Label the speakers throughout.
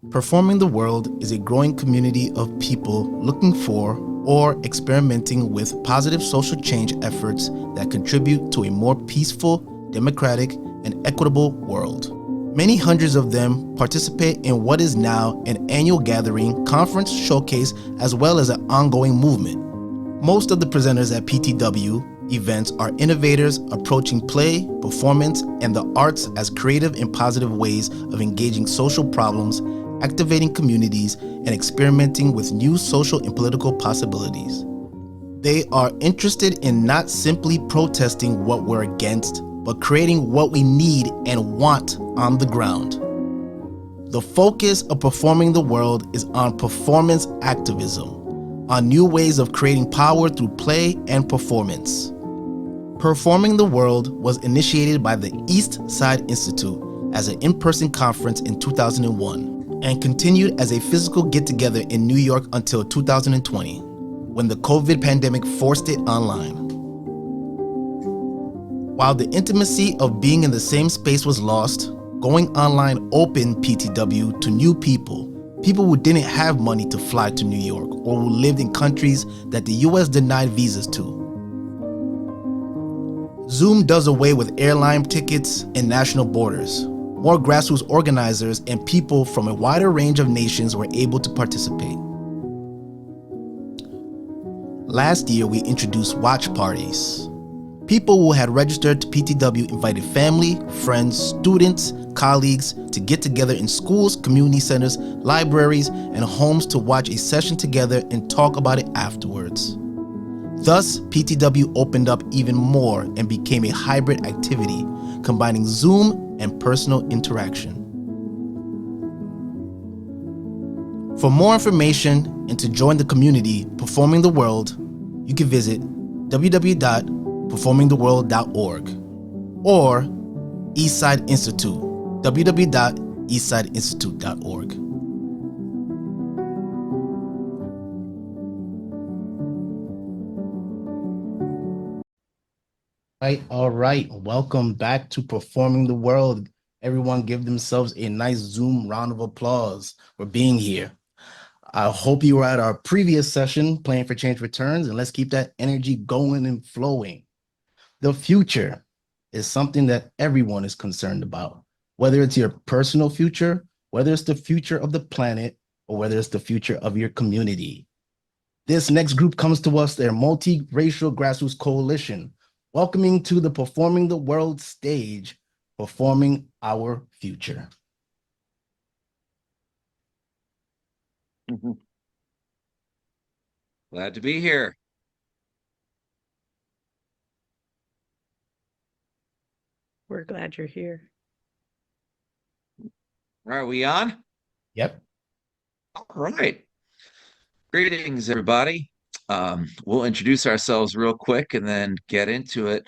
Speaker 1: Performing the World is a growing community of people looking for or experimenting with positive social change efforts that contribute to a more peaceful, democratic, and equitable world. Many hundreds of them participate in what is now an annual gathering, conference, showcase, as well as an ongoing movement. Most of the presenters at PTW events are innovators approaching play, performance, and the arts as creative and positive ways of engaging social problems, activating communities, and experimenting with new social and political possibilities. They are interested in not simply protesting what we're against, but creating what we need and want on the ground. The focus of Performing the World is on performance activism, on new ways of creating power through play and performance. Performing the World was initiated by the East Side Institute as an in-person conference in 2001 and continued as a physical get-together in New York until 2020, when the COVID pandemic forced it online. While the intimacy of being in the same space was lost, going online opened PTW to new people who didn't have money to fly to New York or who lived in countries that the US denied visas to. Zoom does away with airline tickets and national borders. More grassroots organizers and people from a wider range of nations were able to participate. Last year, we introduced watch parties. People who had registered to PTW invited family, friends, students, colleagues to get together in schools, community centers, libraries, and homes to watch a session together and talk about it afterwards. Thus, PTW opened up even more and became a hybrid activity, combining Zoom and personal interaction. For more information and to join the community Performing the World, you can visit www.performingtheworld.org or Eastside Institute, www.eastsideinstitute.org. All right. Welcome back to Performing the World. Everyone give themselves a nice Zoom round of applause for being here. I hope you were at our previous session, Playing for Change Returns, and let's keep that energy going and flowing. The future is something that everyone is concerned about, whether it's your personal future, whether it's the future of the planet, or whether it's the future of your community. This next group comes to us, their multiracial grassroots coalition, welcoming to the Performing the World stage, Performing Our Future.
Speaker 2: Glad to be here.
Speaker 3: We're glad you're here.
Speaker 2: Are we on?
Speaker 1: Yep.
Speaker 2: All right. Greetings, everybody. We'll introduce ourselves real quick and then get into it.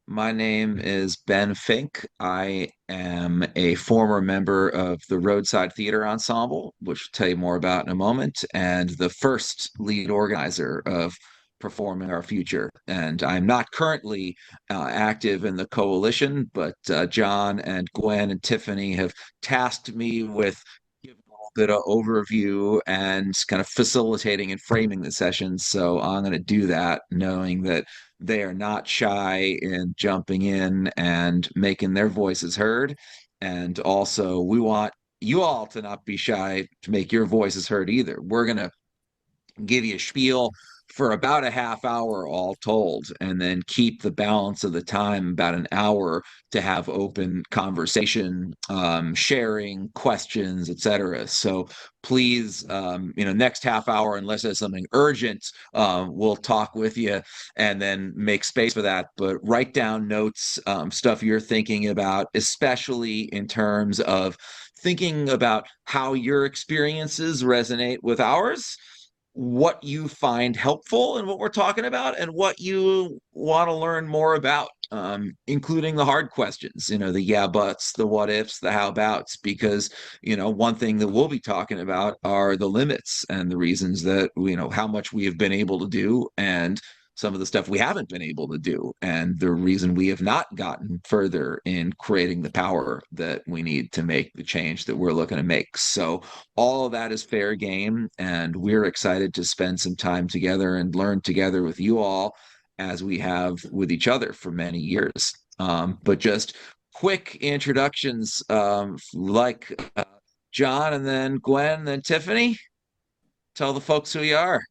Speaker 2: My name is Ben Fink. I am a former member of the Roadside Theater ensemble, which I'll tell you more about in a moment, and the first lead organizer of Performing Our Future. And I'm not currently active in the coalition, but John and Gwen and Tiffany have tasked me with giving a little bit of overview and kind of facilitating and framing the sessions. So I'm going to do that, knowing that they are not shy in jumping in and making their voices heard. And also, we want you all to not be shy to make your voices heard either. We're going to give you a spiel for about a half hour all told, and then keep the balance of the time about an hour to have open conversation, sharing questions, etc. So please, next half hour, unless there's something urgent, we'll talk with you and then make space for that. But write down notes, stuff you're thinking about, especially in terms of thinking about how your experiences resonate with ours, what you find helpful in what we're talking about, and what you want to learn more about, including the hard questions, the yeah buts, the what ifs, the how abouts, because one thing that we'll be talking about are the limits and the reasons that how much we have been able to do, and some of the stuff we haven't been able to do, and the reason we have not gotten further in creating the power that we need to make the change that we're looking to make. So all of that is fair game, and we're excited to spend some time together and learn together with you all as we have with each other for many years. But just quick introductions, John, and then Gwen, and then Tiffany. Tell the folks who you are.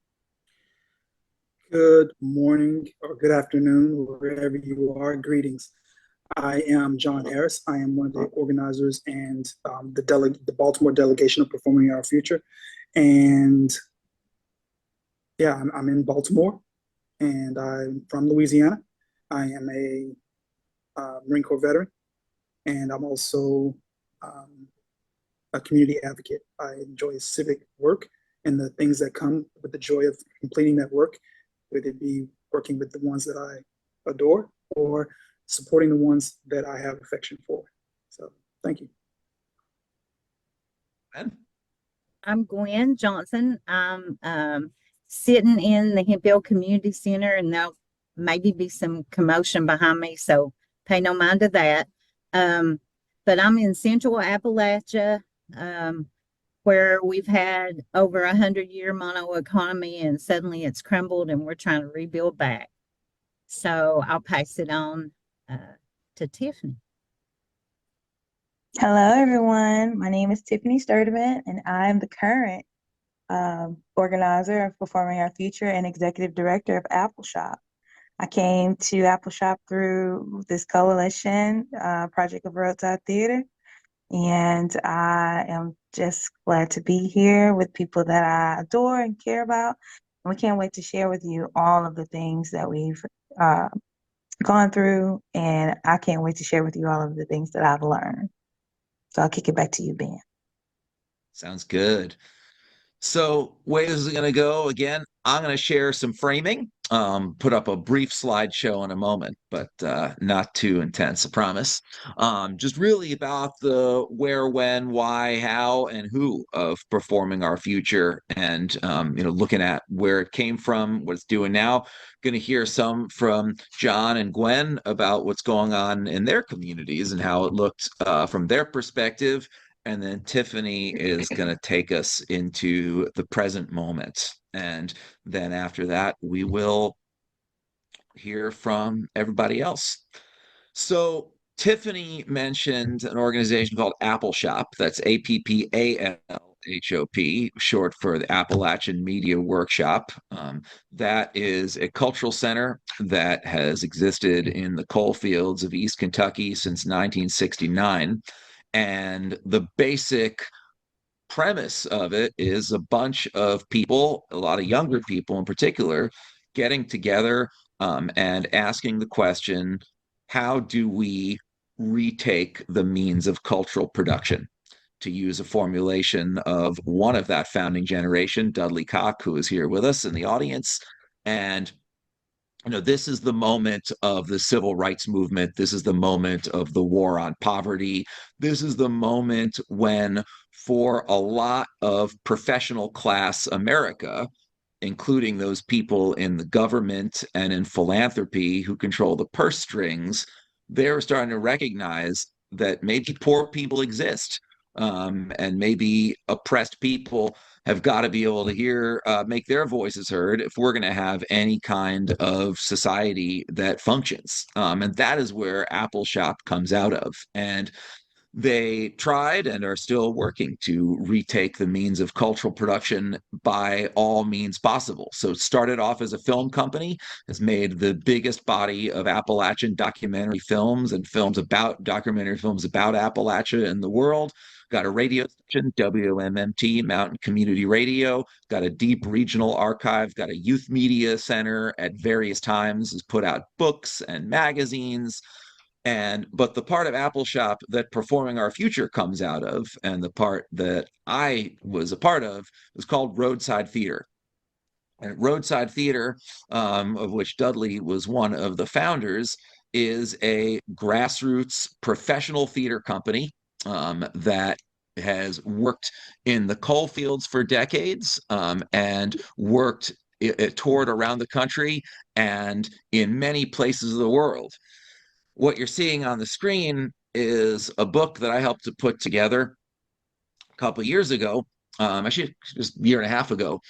Speaker 4: Good morning or good afternoon, wherever you are. Greetings. I am John Harris. I am one of the organizers and the Baltimore delegation of Performing Our Future. And yeah, I'm in Baltimore, and I'm from Louisiana. I am a Marine Corps veteran, and I'm also a community advocate. I enjoy civic work and the things that come with the joy of completing that work, whether it be working with the ones that I adore or supporting the ones that I have affection for. So thank you.
Speaker 5: I'm Gwen Johnson. I'm sitting in the Hemphill Community Center, and there'll maybe be some commotion behind me, so pay no mind to that. But I'm in Central Appalachia, where we've had over 100-year mono economy, and suddenly it's crumbled and we're trying to rebuild back. So I'll pass it on to Tiffany.
Speaker 6: Hello, everyone. My name is Tiffany Sturdivant, and I'm the current organizer of Performing Our Future and executive director of Appalshop. I came to Appalshop through this coalition project of Roadside Theater, and I am just glad to be here with people that I adore and care about. And we can't wait to share with you all of the things that we've gone through, and I can't wait to share with you all of the things that I've learned. So I'll kick it back to you, Ben.
Speaker 2: Sounds good. So way this is going to go, again, I'm going to share some framing, put up a brief slideshow in a moment, but not too intense, I promise. Just really about the where, when, why, how, and who of Performing Our Future, and looking at where it came from, what it's doing now. Going to hear some from John and Gwen about what's going on in their communities and how it looked from their perspective. And then Tiffany is going to take us into the present moment. And then after that, we will hear from everybody else. So Tiffany mentioned an organization called Appalshop. That's APPALHOP, short for the Appalachian Media Workshop. That is a cultural center that has existed in the coalfields of East Kentucky since 1969. And the basic premise of it is a bunch of people, a lot of younger people in particular, getting together and asking the question, how do we retake the means of cultural production? To use a formulation of one of that founding generation, Dudley Cock, who is here with us in the audience. And this is the moment of the civil rights movement. This is the moment of the war on poverty. This is the moment when, for a lot of professional class America, including those people in the government and in philanthropy who control the purse strings, they're starting to recognize that maybe poor people exist, and maybe oppressed people have got to be able to make their voices heard if we're going to have any kind of society that functions. And that is where Appalshop comes out of. And they tried and are still working to retake the means of cultural production by all means possible. So it started off as a film company, has made the biggest body of Appalachian documentary films and documentary films about Appalachia in the world. Got a radio station, WMMT, Mountain Community Radio, got a deep regional archive, got a youth media center at various times, has put out books and magazines. But the part of Appalshop that Performing Our Future comes out of, and the part that I was a part of, is called Roadside Theater. And Roadside Theater, of which Dudley was one of the founders, is a grassroots professional theater company that has worked in the coalfields for decades and worked it toured around the country and in many places of the world. What you're seeing on the screen is a book that I helped to put together a couple of years ago, actually just a year and a half ago,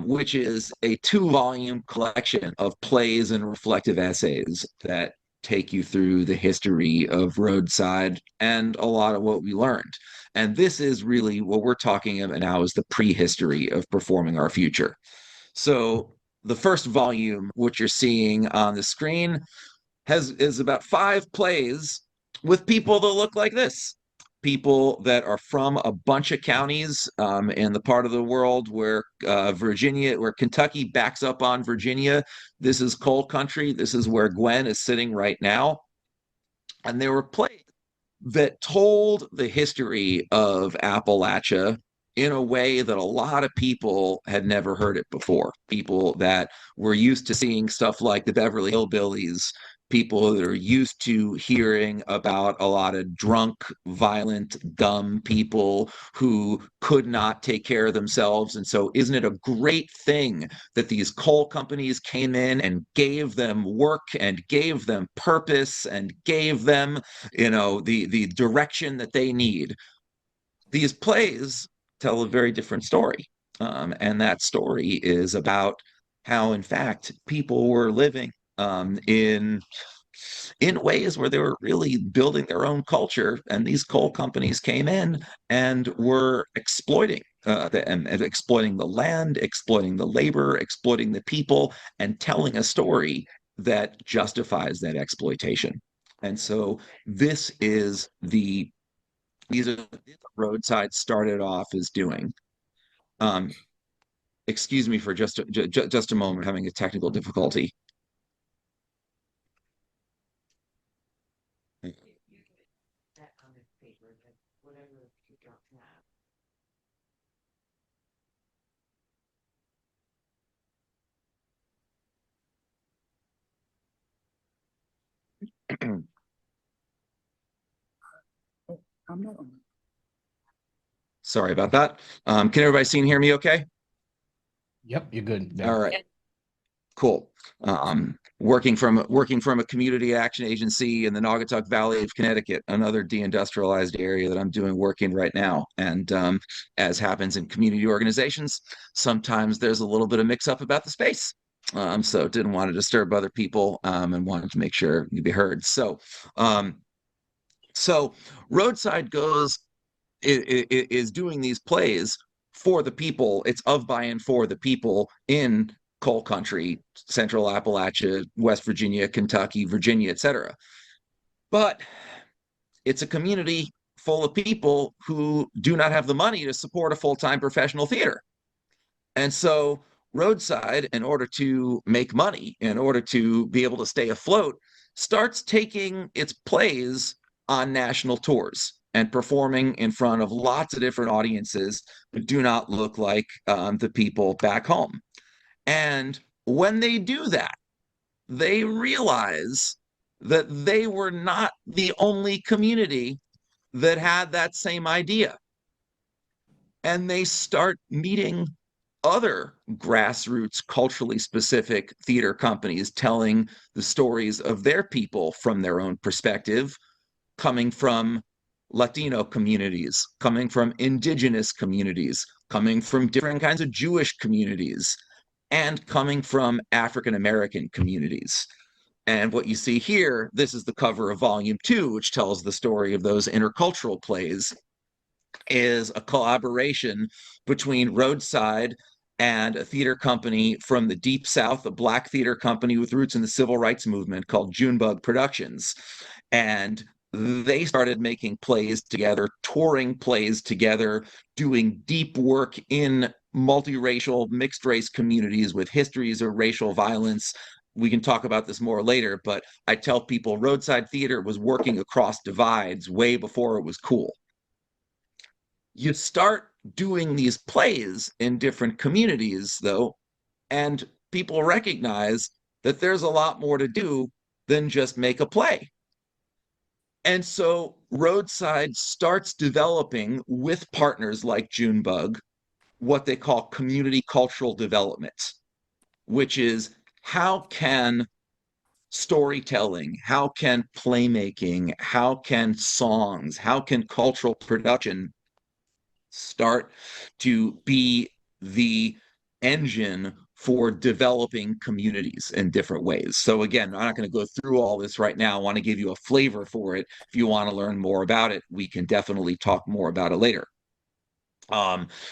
Speaker 2: which is a 2-volume collection of plays and reflective essays that take you through the history of Roadside and a lot of what we learned. And this is really what we're talking about now, is the prehistory of performing our future. So the first volume, which you're seeing on the screen, is about 5 plays with people that look like this. People that are from a bunch of counties in the part of the world where where Kentucky backs up on Virginia. This is coal country. This is where Gwen is sitting right now. And there were plays that told the history of Appalachia in a way that a lot of people had never heard it before. People that were used to seeing stuff like the Beverly Hillbillies, people that are used to hearing about a lot of drunk, violent, dumb people who could not take care of themselves. And so isn't it a great thing that these coal companies came in and gave them work and gave them purpose and gave them, the direction that they need? These plays tell a very different story. And that story is about how, in fact, people were living in ways where they were really building their own culture, and these coal companies came in and were exploiting and exploiting the land, exploiting the labor, exploiting the people, and telling a story that justifies that exploitation. And so these are what Roadside started off as doing. Excuse me for just a moment, having a technical difficulty.
Speaker 4: I'm not on.
Speaker 2: Sorry about that. Can everybody see and hear me okay?
Speaker 1: Yep, you're good. Ben.
Speaker 2: All right. Cool. Working from a community action agency in the Naugatuck Valley of Connecticut, another deindustrialized area that I'm doing work in right now. And as happens in community organizations, sometimes there's a little bit of mix up about the space. So didn't want to disturb other people and wanted to make sure you'd be heard. So Roadside is doing these plays for the people. It's of, by, and for the people in coal country, Central Appalachia, West Virginia, Kentucky, Virginia, etc. But it's a community full of people who do not have the money to support a full-time professional theater. And so Roadside, in order to make money, in order to be able to stay afloat, starts taking its plays on national tours and performing in front of lots of different audiences that do not look like the people back home. And when they do that, they realize that they were not the only community that had that same idea. And they start meeting other grassroots, culturally specific theater companies telling the stories of their people from their own perspective, coming from Latino communities, coming from indigenous communities, coming from different kinds of Jewish communities, and coming from African American communities. And what you see here, this is the cover of Volume 2, which tells the story of those intercultural plays, is a collaboration between Roadside and a theater company from the Deep South, a Black theater company with roots in the civil rights movement called Junebug Productions. And they started making plays together, touring plays together, doing deep work in multiracial, mixed race communities with histories of racial violence. We can talk about this more later, but I tell people Roadside Theater was working across divides way before it was cool. You start doing these plays in different communities, though, and people recognize that there's a lot more to do than just make a play. And so Roadside starts developing, with partners like Junebug, what they call community cultural development. which is how can storytelling, how can playmaking, how can songs, how can cultural production start to be the engine for developing communities in different ways. So again, I'm not going to go through all this right now. I want to give you a flavor for it. If you want to learn more about it, we can definitely talk more about it later.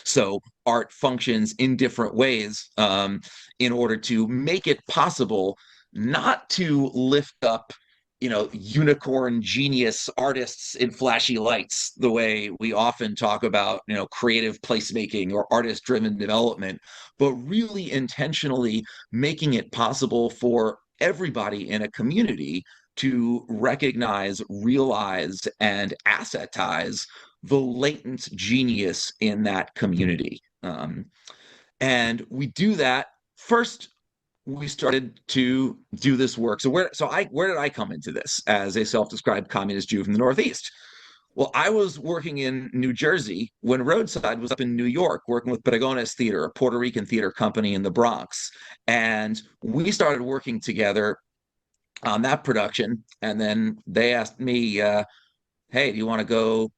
Speaker 2: So art functions in different ways in order to make it possible not to lift up, unicorn genius artists in flashy lights the way we often talk about, creative placemaking or artist driven development, but really intentionally making it possible for everybody in a community to recognize, realize, and assetize the latent genius in that community. And we do that first. We started to do this work. So where did I come into this as a self-described communist Jew from the Northeast? Well, I was working in New Jersey when Roadside was up in New York, working with Dragones Theater, a Puerto Rican theater company in the Bronx. And we started working together on that production. And then they asked me, hey, do you want to go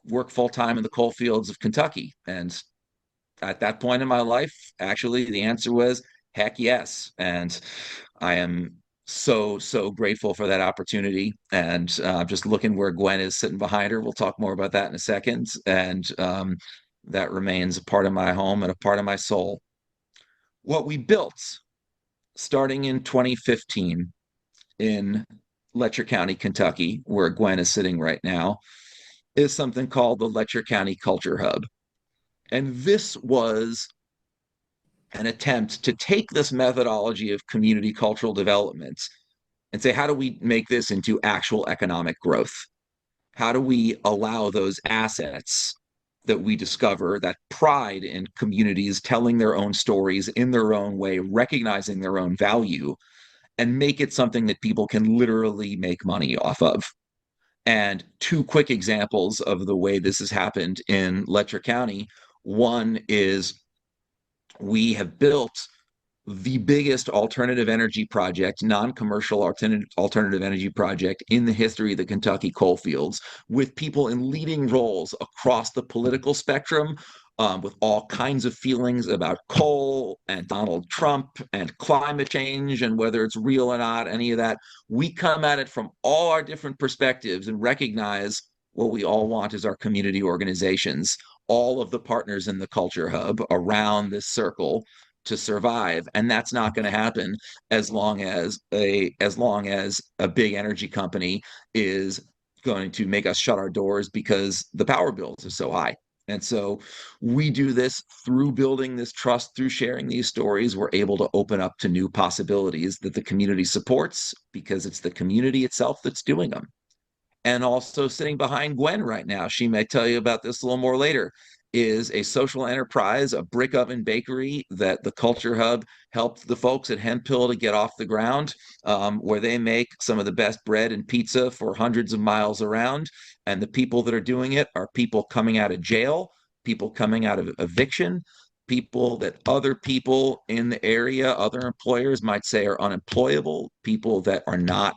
Speaker 2: work full-time in the coalfields of Kentucky? And at that point in my life, actually, the answer was heck yes. And I am so grateful for that opportunity. And just looking where Gwen is sitting behind her, we'll talk more about that in a second. And that remains a part of my home and a part of my soul. What we built starting in 2015 in Letcher County, Kentucky, where Gwen is sitting right now, is something called the Letcher County Culture Hub. And this was an attempt to take this methodology of community cultural development and say, how do we make this into actual economic growth? How do we allow those assets that we discover, that pride in communities telling their own stories in their own way, recognizing their own value, and make it something that people can literally make money off of? And two quick examples of the way this has happened in Letcher County. One is we have built the biggest alternative energy project, non-commercial alternative energy project in the history of the Kentucky coalfields, with people in leading roles across the political spectrum, with all kinds of feelings about coal and Donald Trump and climate change and whether it's real or not, any of that. We come at it from all our different perspectives and recognize what we all want is our community organizations, all of the partners in the Culture Hub around this circle to survive. And that's not going to happen as long as a big energy company is going to make us shut our doors because the power bills are so high. And so we do this through building this trust, through sharing these stories. We're able to open up to new possibilities that the community supports because it's the community itself that's doing them. And also sitting behind Gwen right now, she may tell you about this a little more later, is a social enterprise, a brick oven bakery that the Culture Hub helped the folks at Hemphill to get off the ground, where they make some of the best bread and pizza for hundreds of miles around. And the people that are doing it are people coming out of jail, people coming out of eviction, people that other people in the area, other employers might say are unemployable, people that are not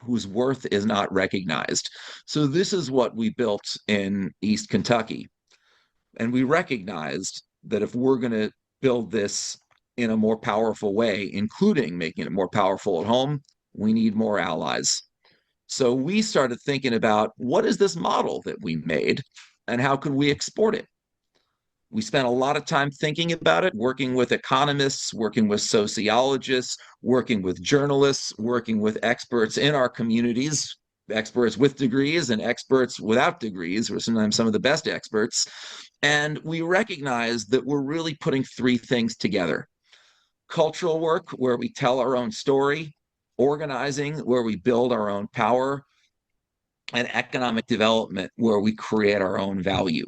Speaker 2: whose worth is not recognized. So this is what we built in East Kentucky. And we recognized that if we're going to build this in a more powerful way, including making it more powerful at home, we need more allies. So we started thinking about what is this model that we made and how could we export it? We spent a lot of time thinking about it, working with economists, working with sociologists, working with journalists, working with experts in our communities, experts with degrees and experts without degrees, or sometimes some of the best experts. And we recognize that we're really putting three things together: cultural work, where we tell our own story; organizing, where we build our own power; and economic development, where we create our own value.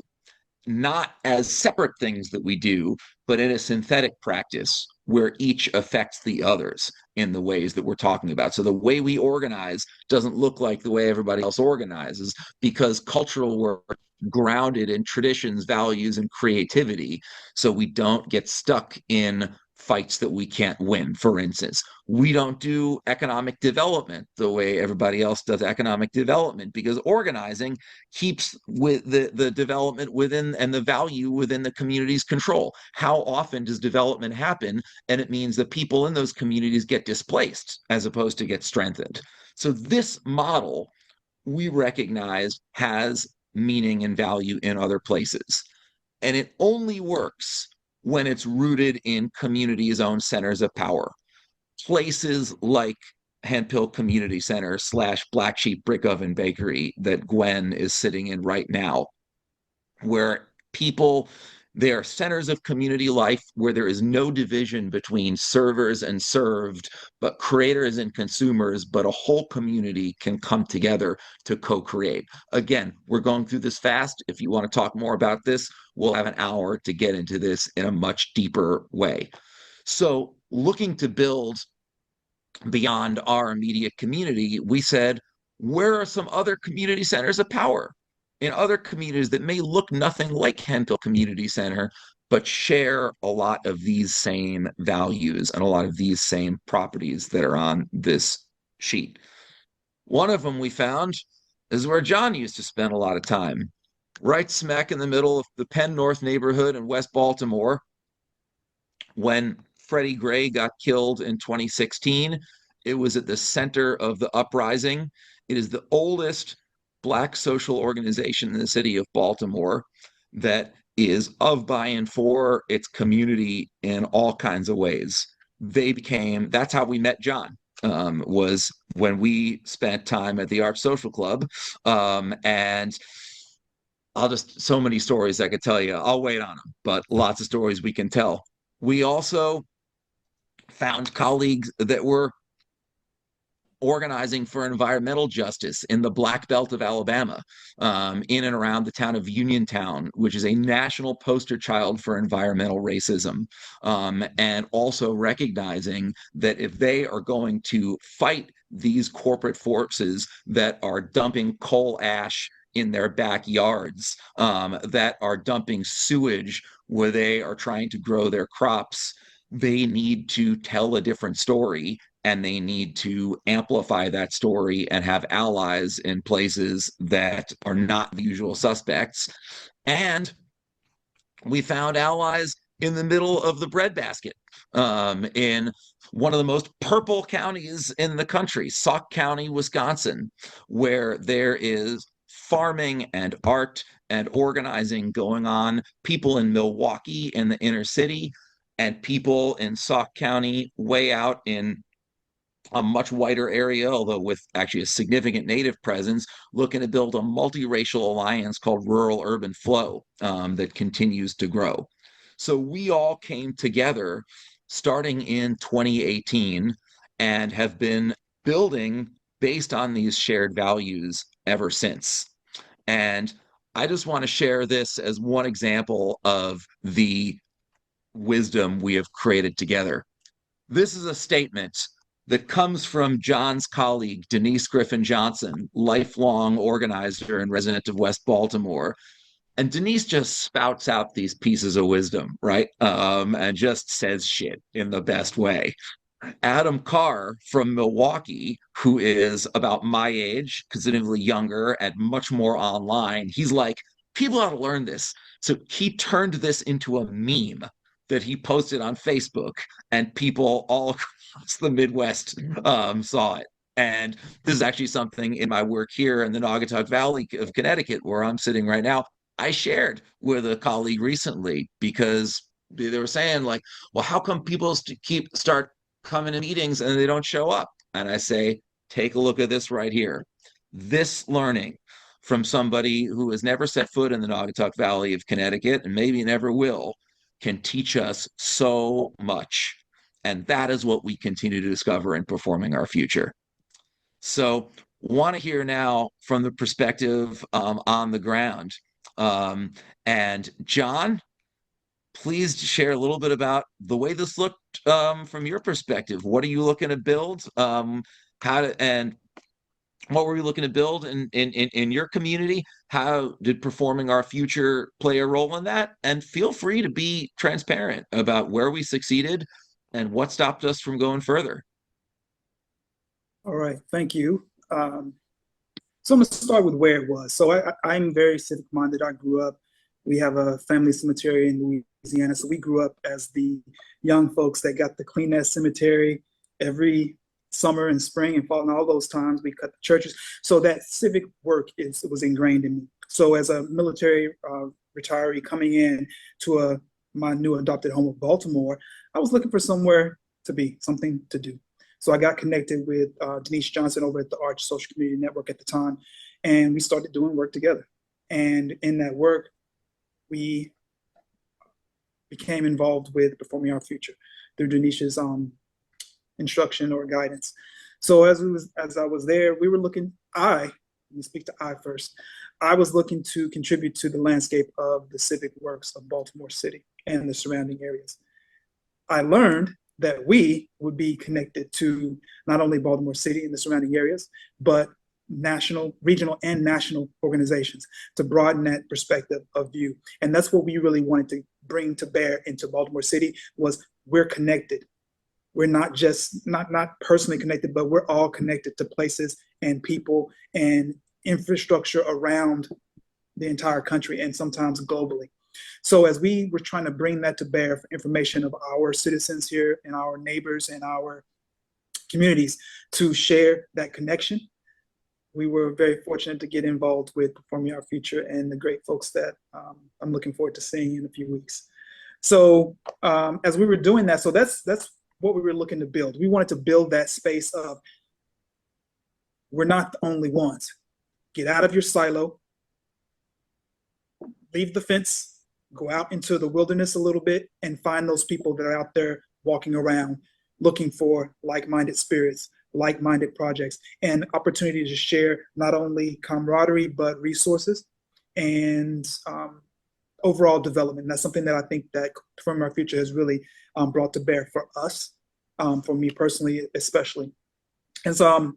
Speaker 2: Not as separate things that we do, but in a synthetic practice where each affects the others in the ways that we're talking about. So the way we organize doesn't look like the way everybody else organizes, because cultural work grounded in traditions, values, and creativity. So we don't get stuck in fights that we can't win. For instance, we don't do economic development the way everybody else does economic development, because organizing keeps with the development within and the value within the community's control. How often does development happen? And it means that people in those communities get displaced as opposed to get strengthened. So this model, we recognize, has meaning and value in other places. And it only works when it's rooted in communities' own centers of power. Places like Hemp Community Center / Black Sheep Brick Oven Bakery that Gwen is sitting in right now, where people, they are centers of community life where there is no division between servers and served, but creators and consumers, but a whole community can come together to co-create. Again, we're going through this fast. If you want to talk more about this, we'll have an hour to get into this in a much deeper way. So looking to build beyond our immediate community, we said, where are some other community centers of power in other communities that may look nothing like Hemp Hill Community Center, but share a lot of these same values and a lot of these same properties that are on this sheet? One of them we found is where John used to spend a lot of time, right smack in the middle of the Penn North neighborhood in West Baltimore. When Freddie Gray got killed in 2016, it was at the center of the uprising. It is the oldest Black social organization in the city of Baltimore that is of, by, and for its community in all kinds of ways. That's how we met John, was when we spent time at the Arts Social Club. And so many stories I could tell you. I'll wait on them, but lots of stories we can tell. We also found colleagues that were organizing for environmental justice in the Black Belt of Alabama, in and around the town of Uniontown, which is a national poster child for environmental racism, and also recognizing that if they are going to fight these corporate forces that are dumping coal ash in their backyards, that are dumping sewage where they are trying to grow their crops, they need to tell a different story, and they need to amplify that story and have allies in places that are not the usual suspects. And we found allies in the middle of the breadbasket, in one of the most purple counties in the country, Sauk County, Wisconsin, where there is farming and art and organizing going on. People in Milwaukee in the inner city, and people in Sauk County way out in a much wider area, although with actually a significant Native presence, looking to build a multiracial alliance called Rural Urban Flow, that continues to grow. So we all came together starting in 2018 and have been building based on these shared values ever since. And I just want to share this as one example of the wisdom we have created together. This is a statement that comes from John's colleague, Denise Griffin Johnson, lifelong organizer and resident of West Baltimore. And Denise just spouts out these pieces of wisdom, right? And just says shit in the best way. Adam Carr from Milwaukee, who is about my age, considerably younger and much more online, he's like, people ought to learn this. So he turned this into a meme that he posted on Facebook, and people all across the Midwest saw it. And this is actually something in my work here in the Naugatuck Valley of Connecticut, where I'm sitting right now, I shared with a colleague recently, because they were saying like, well, how come people start coming to meetings and they don't show up? And I say, take a look at this right here. This learning from somebody who has never set foot in the Naugatuck Valley of Connecticut and maybe never will can teach us so much. And that is what we continue to discover in Performing Our Future. So want to hear now from the perspective on the ground. And John, please share a little bit about the way this looked from your perspective. What are you looking to build? And what were you looking to build in your community? How did Performing Our Future play a role in that? And feel free to be transparent about where we succeeded and what stopped us from going further?
Speaker 4: All right, thank you. So I'm gonna start with where it was. So I'm very civic minded. I grew up, we have a family cemetery in Louisiana. So we grew up as the young folks that got to clean that cemetery every summer and spring and fall, and all those times we cut the churches. So that civic work was ingrained in me. So as a military retiree coming in to my new adopted home of Baltimore, I was looking for somewhere to be, something to do. So I got connected with Denise Johnson over at the Arch Social Community Network at the time, and we started doing work together. And in that work, we became involved with Performing Our Future through Denise's instruction or guidance. So as I was there, we were looking. Let me speak to I first. I was looking to contribute to the landscape of the civic works of Baltimore City and the surrounding areas. I learned that we would be connected to not only Baltimore City and the surrounding areas, but national, regional, and national organizations to broaden that perspective of view. And that's what we really wanted to bring to bear into Baltimore City was we're connected. We're not just, not personally connected, but we're all connected to places and people and infrastructure around the entire country and sometimes globally. So as we were trying to bring that to bear for information of our citizens here and our neighbors and our communities to share that connection, we were very fortunate to get involved with Performing Our Future and the great folks that I'm looking forward to seeing in a few weeks. So as we were doing that, so that's what we were looking to build. We wanted to build that space of we're not the only ones. Get out of your silo, leave the fence, go out into the wilderness a little bit and find those people that are out there walking around looking for like-minded spirits, like-minded projects, and opportunity to share not only camaraderie, but resources and overall development. And that's something that I think that Performing Our Future has really brought to bear for us, for me personally, especially. And so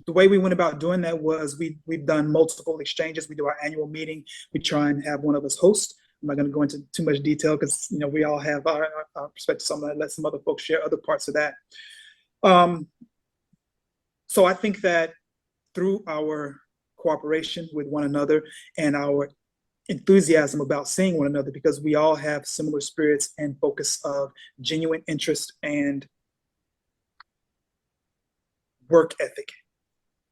Speaker 4: the way we went about doing that was we've done multiple exchanges. We do our annual meeting. We try and have one of us host. I'm not going to go into too much detail because we all have our perspectives. So I'm going to let some other folks share other parts of that. So I think that through our cooperation with one another and our enthusiasm about seeing one another, because we all have similar spirits and focus of genuine interest and work ethic,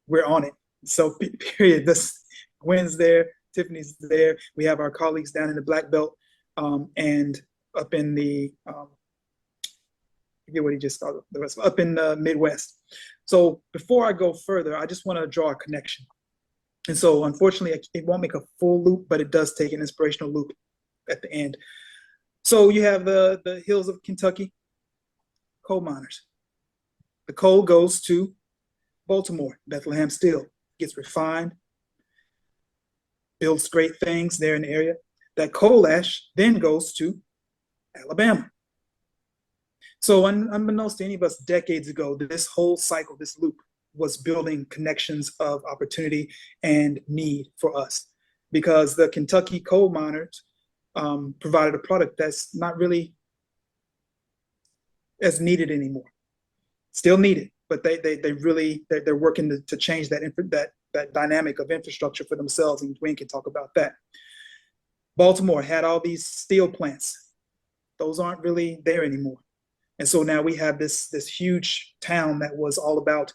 Speaker 4: we're on it. So period. This Gwen's there, Tiffany's there. We have our colleagues down in the Black Belt and up in the I forget what he just started, the rest up in the Midwest. So before I go further, I just want to draw a connection. And so unfortunately, it won't make a full loop, but it does take an inspirational loop at the end. So you have the hills of Kentucky, coal miners. The coal goes to Baltimore, Bethlehem Steel, gets refined, builds great things there in the area. That coal ash then goes to Alabama. So unbeknownst to any of us decades ago, this whole cycle, this loop, was building connections of opportunity and need for us, because the Kentucky coal miners provided a product that's not really as needed anymore. Still needed, but they're working to change that dynamic of infrastructure for themselves, and Gwen can talk about that. Baltimore had all these steel plants; those aren't really there anymore, and so now we have this huge town that was all about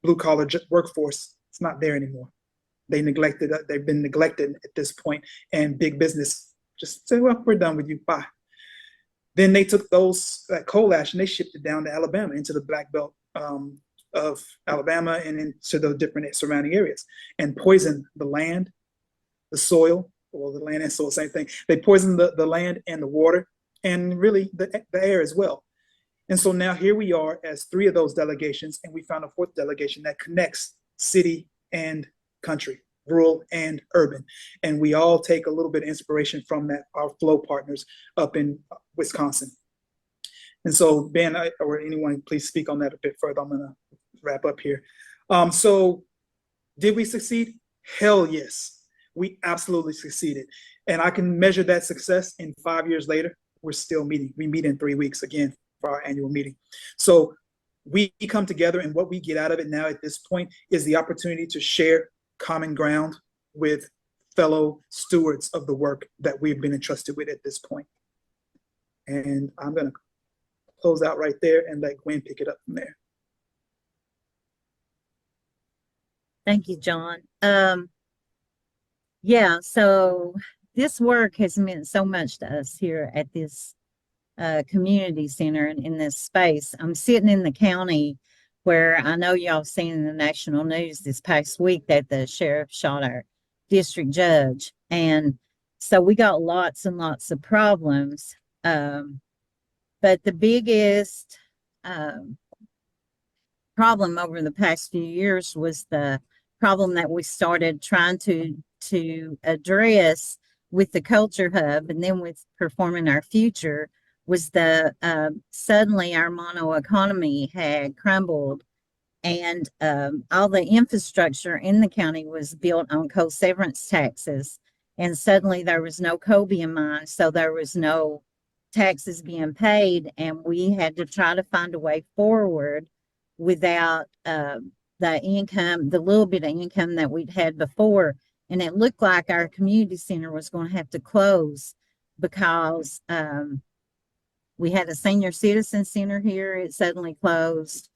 Speaker 4: blue collar workforce. It's not there anymore. They've been neglected at this point, and big business just say, well, we're done with you, bye. Then they took that coal ash and they shipped it down to Alabama, into the Black Belt of Alabama and into the different surrounding areas, and poisoned the land, the soil, well, the land and soil, same thing. They poisoned the land and the water, and really the air as well. And so now here we are as three of those delegations, and we found a fourth delegation that connects city and country, rural and urban. And we all take a little bit of inspiration from that, our flow partners up in Wisconsin. And so Ben, or anyone, please speak on that a bit further. I'm gonna wrap up here. So did we succeed? Hell yes, we absolutely succeeded. And I can measure that success in 5 years later we're still meeting. We meet in 3 weeks again for our annual meeting. So we come together, and what we get out of it now at this point is the opportunity to share common ground with fellow stewards of the work that we've been entrusted with at this point. And I'm going to close out right there and let Gwen pick it up from there.
Speaker 5: Thank you, John. Yeah, so this work has meant so much to us here at this community center and in this space. I'm sitting in the county where I know y'all seen in the national news this past week that the sheriff shot our district judge. And so we got lots and lots of problems. But the biggest problem over the past few years was the problem that we started trying to address with the Culture Hub and then with Performing Our Future was the suddenly our mono economy had crumbled, and all the infrastructure in the county was built on coal severance taxes, and suddenly there was no coal being mined, so there was no taxes being paid, and we had to try to find a way forward without the income, the little bit of income that we'd had before. And it looked like our community center was going to have to close because we had a senior citizen center here. It suddenly closed.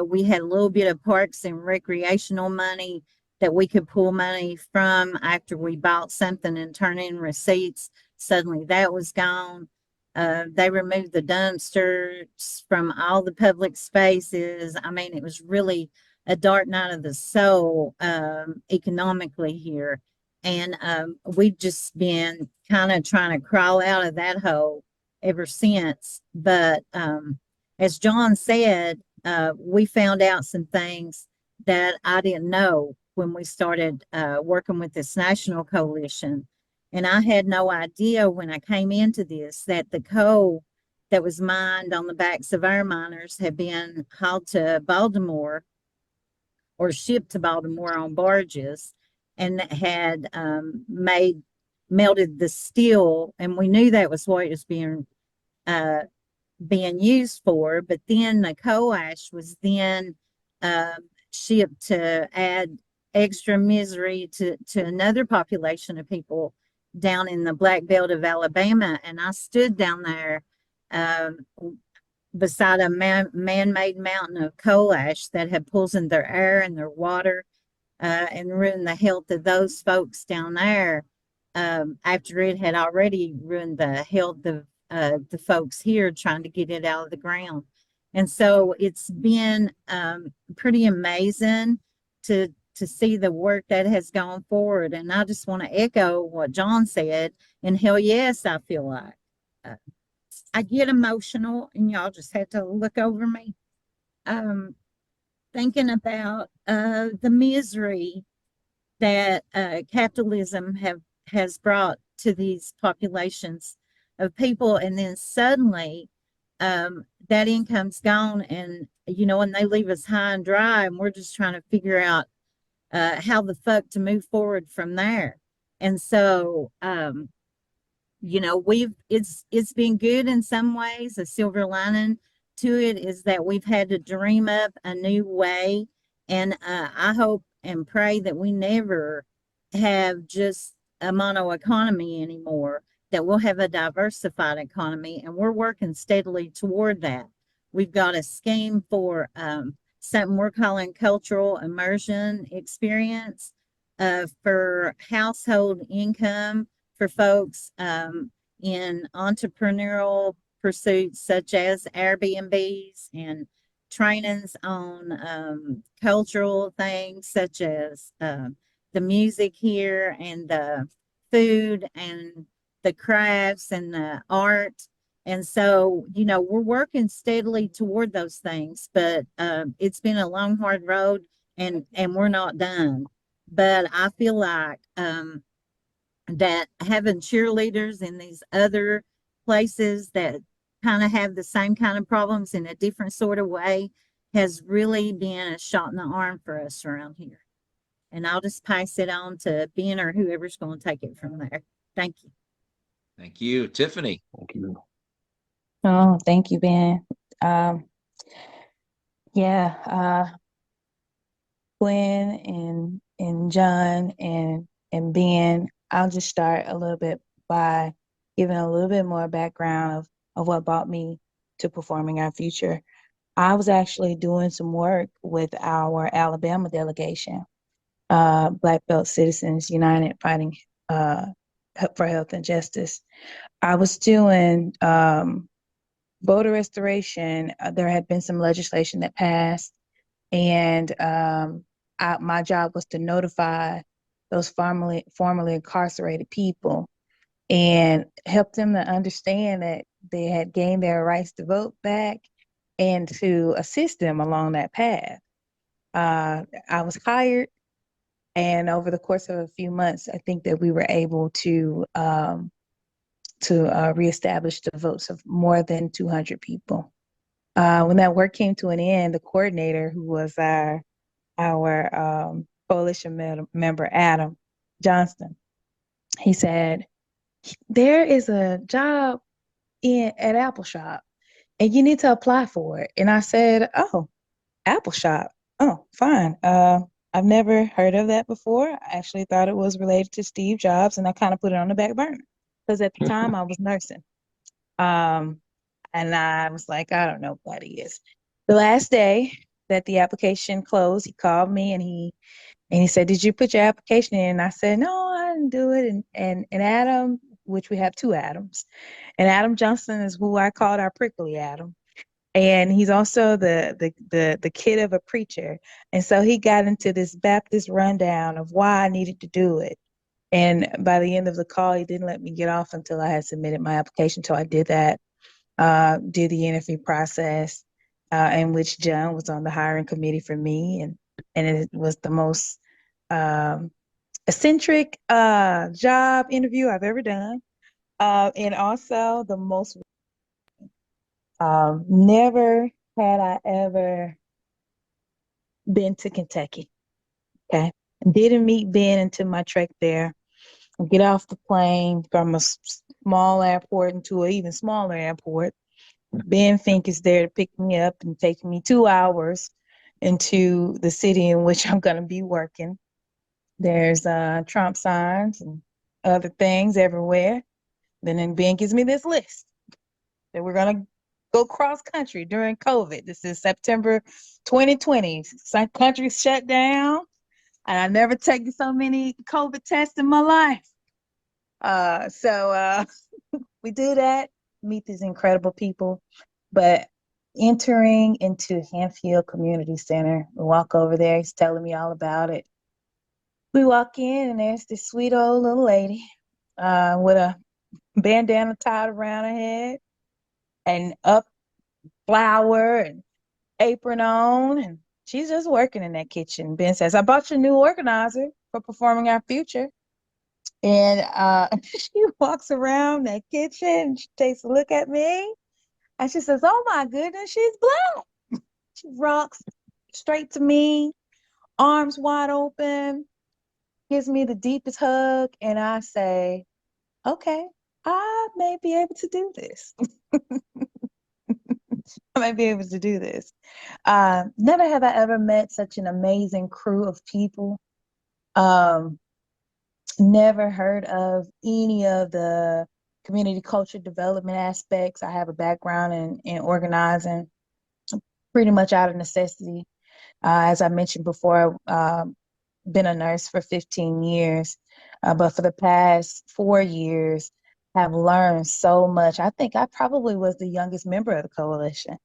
Speaker 5: We had a little bit of parks and recreational money that we could pull money from after we bought something and turn in receipts. Suddenly that was gone. They removed the dumpsters from all the public spaces. I mean, it was really a dark night of the soul economically here. And we've just been kind of trying to crawl out of that hole ever since. But as John said, we found out some things that I didn't know when we started working with this national coalition. And I had no idea when I came into this that the coal that was mined on the backs of our miners had been hauled to Baltimore or shipped to Baltimore on barges and had melted the steel. And we knew that was what it was being used for. But then the coal ash was then shipped to add extra misery to another population of people down in the Black Belt of Alabama. And I stood down there beside a man-made mountain of coal ash that had poisoned their air and their water and ruined the health of those folks down there after it had already ruined the health of the folks here trying to get it out of the ground. And so it's been pretty amazing to see the work that has gone forward. And I just want to echo what John said. And hell yes, I feel like I get emotional, and y'all just had to look over me. Thinking about the misery that capitalism has brought to these populations of people, and then suddenly that income's gone, and and they leave us high and dry, and we're just trying to figure out how the fuck to move forward from there. And so it's been good in some ways. A silver lining to it is that we've had to dream up a new way, and I hope and pray that we never have just a mono economy anymore, that we'll have a diversified economy, and we're working steadily toward that. We've got a scheme for something we're calling cultural immersion experience for household income for folks in entrepreneurial pursuits such as Airbnbs, and trainings on cultural things such as the music here and the food and the crafts and the art. And so, we're working steadily toward those things, but it's been a long, hard road, and we're not done. But I feel like that having cheerleaders in these other places that kind of have the same kind of problems in a different sort of way has really been a shot in the arm for us around here. And I'll just pass it on to Ben or whoever's going to take it from there. Thank you.
Speaker 2: Thank you, Tiffany.
Speaker 7: Thank you.
Speaker 6: Oh, thank you, Ben. Um, yeah, Gwen and John and Ben, I'll just start a little bit by giving a little bit more background of what brought me to Performing Our Future. I was actually doing some work with our Alabama delegation, Black Belt Citizens United Fighting for Health and Justice. I was doing voter restoration. There had been some legislation that passed, and my job was to notify those formerly incarcerated people and help them to understand that they had gained their rights to vote back and to assist them along that path. I was hired, and over the course of a few months, I think that we were able to reestablish the votes of more than 200 people. When that work came to an end, the coordinator, who was our coalition member, Adam Johnson, he said, "There is a job at Appalshop, and you need to apply for it." And I said, "Oh, Appalshop. Oh, fine. I've never heard of that before. I actually thought it was related to Steve Jobs, and I kind of put it on the back burner because at the time I was nursing. And I was like, I don't know what he is." The last day that the application closed, he called me and he said, "Did you put your application in?" And I said, "No, I didn't do it." And Adam, which we have two Adams, and Adam Johnson is who I called our prickly Adam. And he's also the kid of a preacher. And so he got into this Baptist rundown of why I needed to do it. And by the end of the call, he didn't let me get off until I had submitted my application. So I did that, did the interview process, in which John was on the hiring committee for me. And it was the most eccentric job interview I've ever done. And also the most, never had I ever been to Kentucky. Okay. Didn't meet Ben until my trek there. Get off the plane from a small airport into an even smaller airport. Ben Fink is there to pick me up and take me 2 hours into the city in which I'm going to be working. There's Trump signs and other things everywhere. Then Ben gives me this list that we're going to go cross country during COVID. This is September 2020. Some countries shut down, and I never taken so many COVID tests in my life. So we do that, meet these incredible people. But entering into Hanfield Community Center, we walk over there. He's telling me all about it. We walk in, and there's this sweet old little lady with a bandana tied around her head and up flower and apron on, and she's just working in that kitchen. Ben says, "I bought your new organizer for Performing Our Future." And she walks around that kitchen, she takes a look at me, and she says, "Oh my goodness, she's Black." She rocks straight to me, arms wide open, gives me the deepest hug, and I say, "Okay, I may be able to do this." I might be able to do this. Never have I ever met such an amazing crew of people. Never heard of any of the community culture development aspects. I have a background in organizing pretty much out of necessity. As I mentioned before, been a nurse for 15 years, but for the past 4 years, have learned so much. I think I probably was the youngest member of the coalition,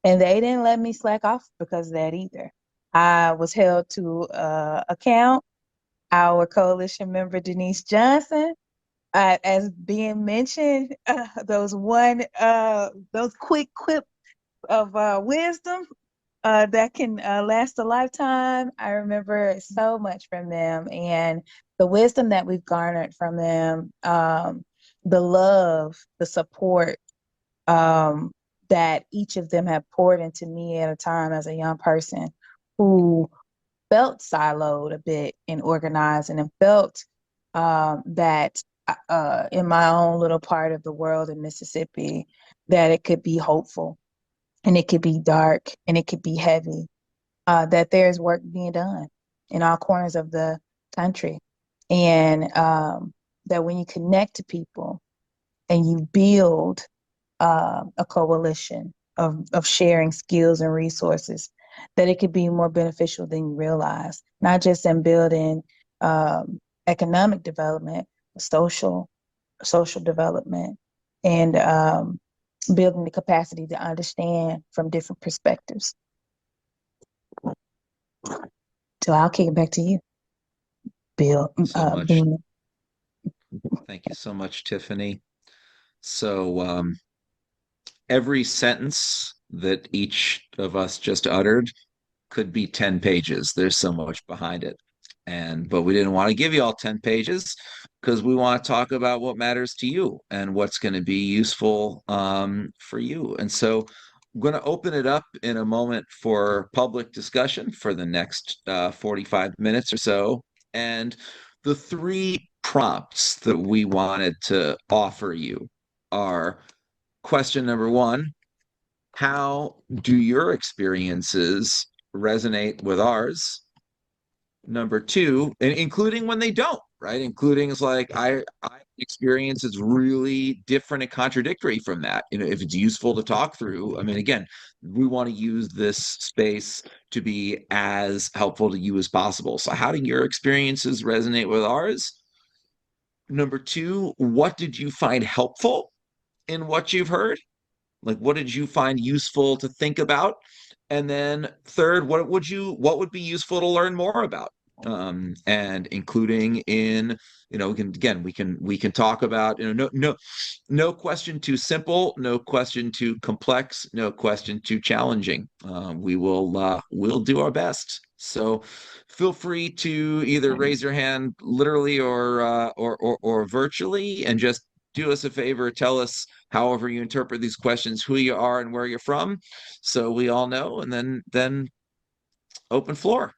Speaker 6: and they didn't let me slack off because of that either. I was held to account. Our coalition member, Denise Johnson, as being mentioned, those quick quip of wisdom that can last a lifetime. I remember so much from them, and the wisdom that we've garnered from them, the love, the support that each of them have poured into me at a time as a young person who felt siloed a bit in organizing and felt that in my own little part of the world in Mississippi, that it could be hopeful and it could be dark and it could be heavy, that there's work being done in all corners of the country. And that when you connect to people and you build a coalition of sharing skills and resources, that it could be more beneficial than you realize, not just in building economic development, social development, and building the capacity to understand from different perspectives. So I'll kick it back to you, Bill.
Speaker 2: So much.
Speaker 6: Bean.
Speaker 2: Thank you so much, Tiffany. So every sentence that each of us just uttered could be 10 pages. There's so much behind it. But we didn't want to give you all 10 pages because we want to talk about what matters to you and what's going to be useful for you. And so I'm going to open it up in a moment for public discussion for the next 45 minutes or so. And the three prompts that we wanted to offer you are: question number one, how do your experiences resonate with ours? Number two, and including when they don't, right? Including is like I experience is really different and contradictory from that. If it's useful to talk through, I mean, again, we want to use this space to be as helpful to you as possible. So how do your experiences resonate with ours? Number two, what did you find helpful in what you've heard? Like, what did you find useful to think about? And then third, what would be useful to learn more about? And including in, we can talk about, no question too simple, no question too complex, no question too challenging. We'll do our best. So feel free to either raise your hand literally or virtually, and just do us a favor, tell us however you interpret these questions, who you are and where you're from, so we all know, and then open floor.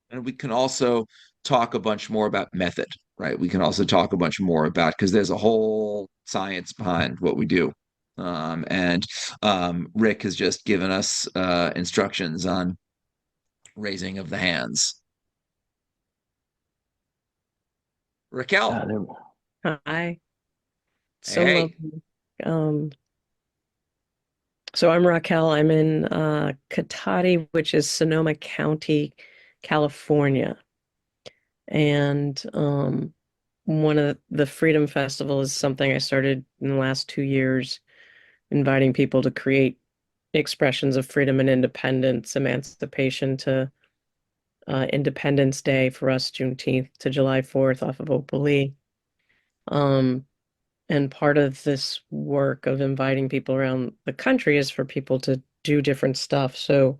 Speaker 2: And we can also talk a bunch more about method, right? We can also talk a bunch more about, because there's a whole science behind what we do. And Rick has just given us instructions on raising of the hands. Raquel.
Speaker 3: Hi. So
Speaker 2: Hey.
Speaker 3: lovely. So I'm Raquel. I'm in Cotati, which is Sonoma County, California. And one of the Freedom Festival is something I started in the last 2 years, inviting people to create expressions of freedom and independence, emancipation to Independence Day for us, Juneteenth to July 4th off of Opal. And part of this work of inviting people around the country is for people to do different stuff. So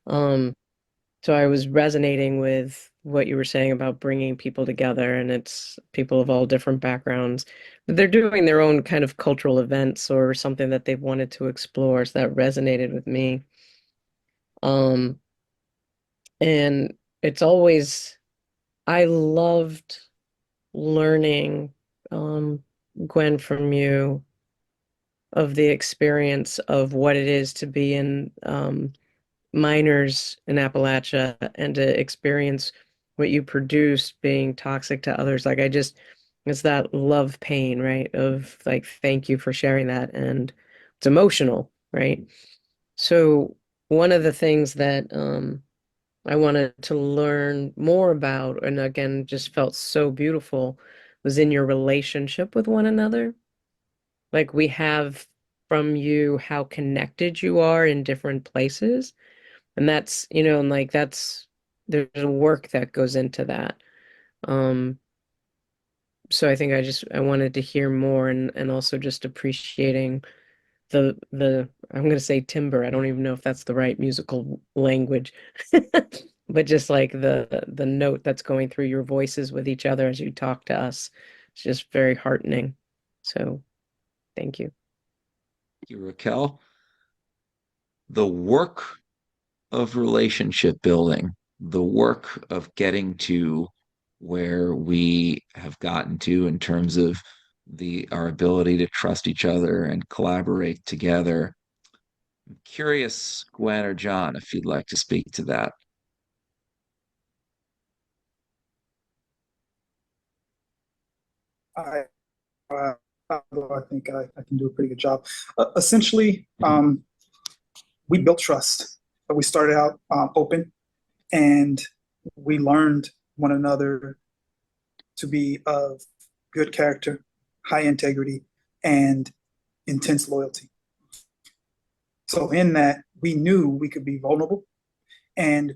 Speaker 3: I was resonating with what you were saying about bringing people together, and it's people of all different backgrounds, but they're doing their own kind of cultural events or something that they've wanted to explore. So that resonated with me. And it's always, I loved learning, Gwen, from you, of the experience of what it is to be in miners in Appalachia and to experience what you produce being toxic to others. Like it's that love pain, right? Of like, thank you for sharing that. And it's emotional, right? So one of the things that I wanted to learn more about, and again, just felt so beautiful, was in your relationship with one another. Like we have from you how connected you are in different places. And that's, and like there's a work that goes into that. So I think I wanted to hear more, and also just appreciating the I'm going to say timbre. I don't even know if that's the right musical language, but just like the note that's going through your voices with each other as you talk to us. It's just very heartening. So thank you.
Speaker 2: Thank you, Raquel. The work of relationship building the work of getting to where we have gotten to in terms of our ability to trust each other and collaborate together. I'm curious, Gwen or John, if you'd like to speak to that.
Speaker 4: I, uh, although I think I can do a pretty good job. Essentially, we built trust. We started out open, and we learned one another to be of good character, high integrity, and intense loyalty. So in that, we knew we could be vulnerable. And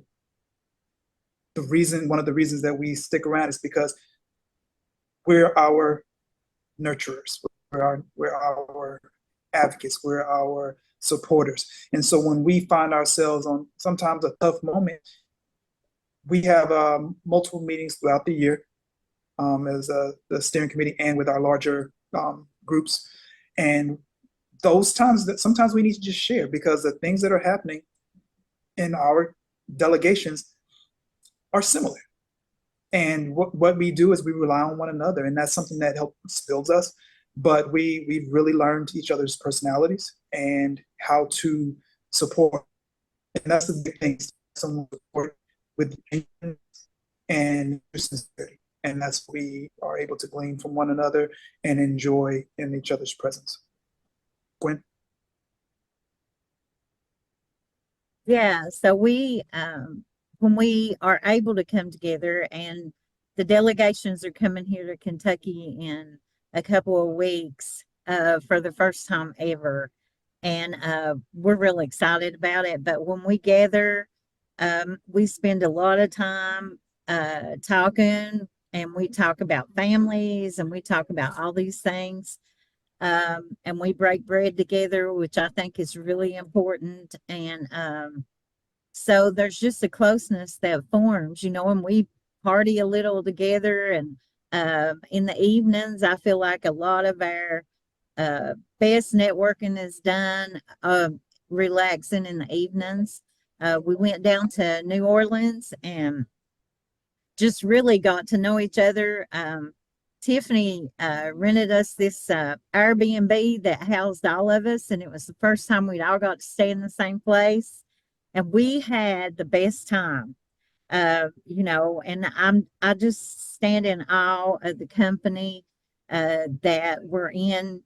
Speaker 4: one of the reasons that we stick around is because we're our nurturers, we're our advocates, we're our supporters. And so when we find ourselves on sometimes a tough moment, we have multiple meetings throughout the year as the steering committee and with our larger groups. And those times that sometimes we need to just share, because the things that are happening in our delegations are similar. And what we do is we rely on one another, and that's something that helps builds us. But we've really learned each other's personalities and how to support. And that's the big thing, someone support with and sincerity. And that's what we are able to glean from one another and enjoy in each other's presence. Gwen?
Speaker 5: Yeah, so we when we are able to come together, and the delegations are coming here to Kentucky in a couple of weeks for the first time ever, and we're really excited about it. But when we gather, we spend a lot of time talking, and we talk about families, and we talk about all these things. And we break bread together, which I think is really important. And so there's just a closeness that forms, and we party a little together. And in the evenings, I feel like a lot of our best networking is done relaxing in the evenings. We went down to New Orleans and just really got to know each other. Tiffany rented us this Airbnb that housed all of us, and it was the first time we'd all got to stay in the same place, and we had the best time. And I just stand in awe of the company that we're in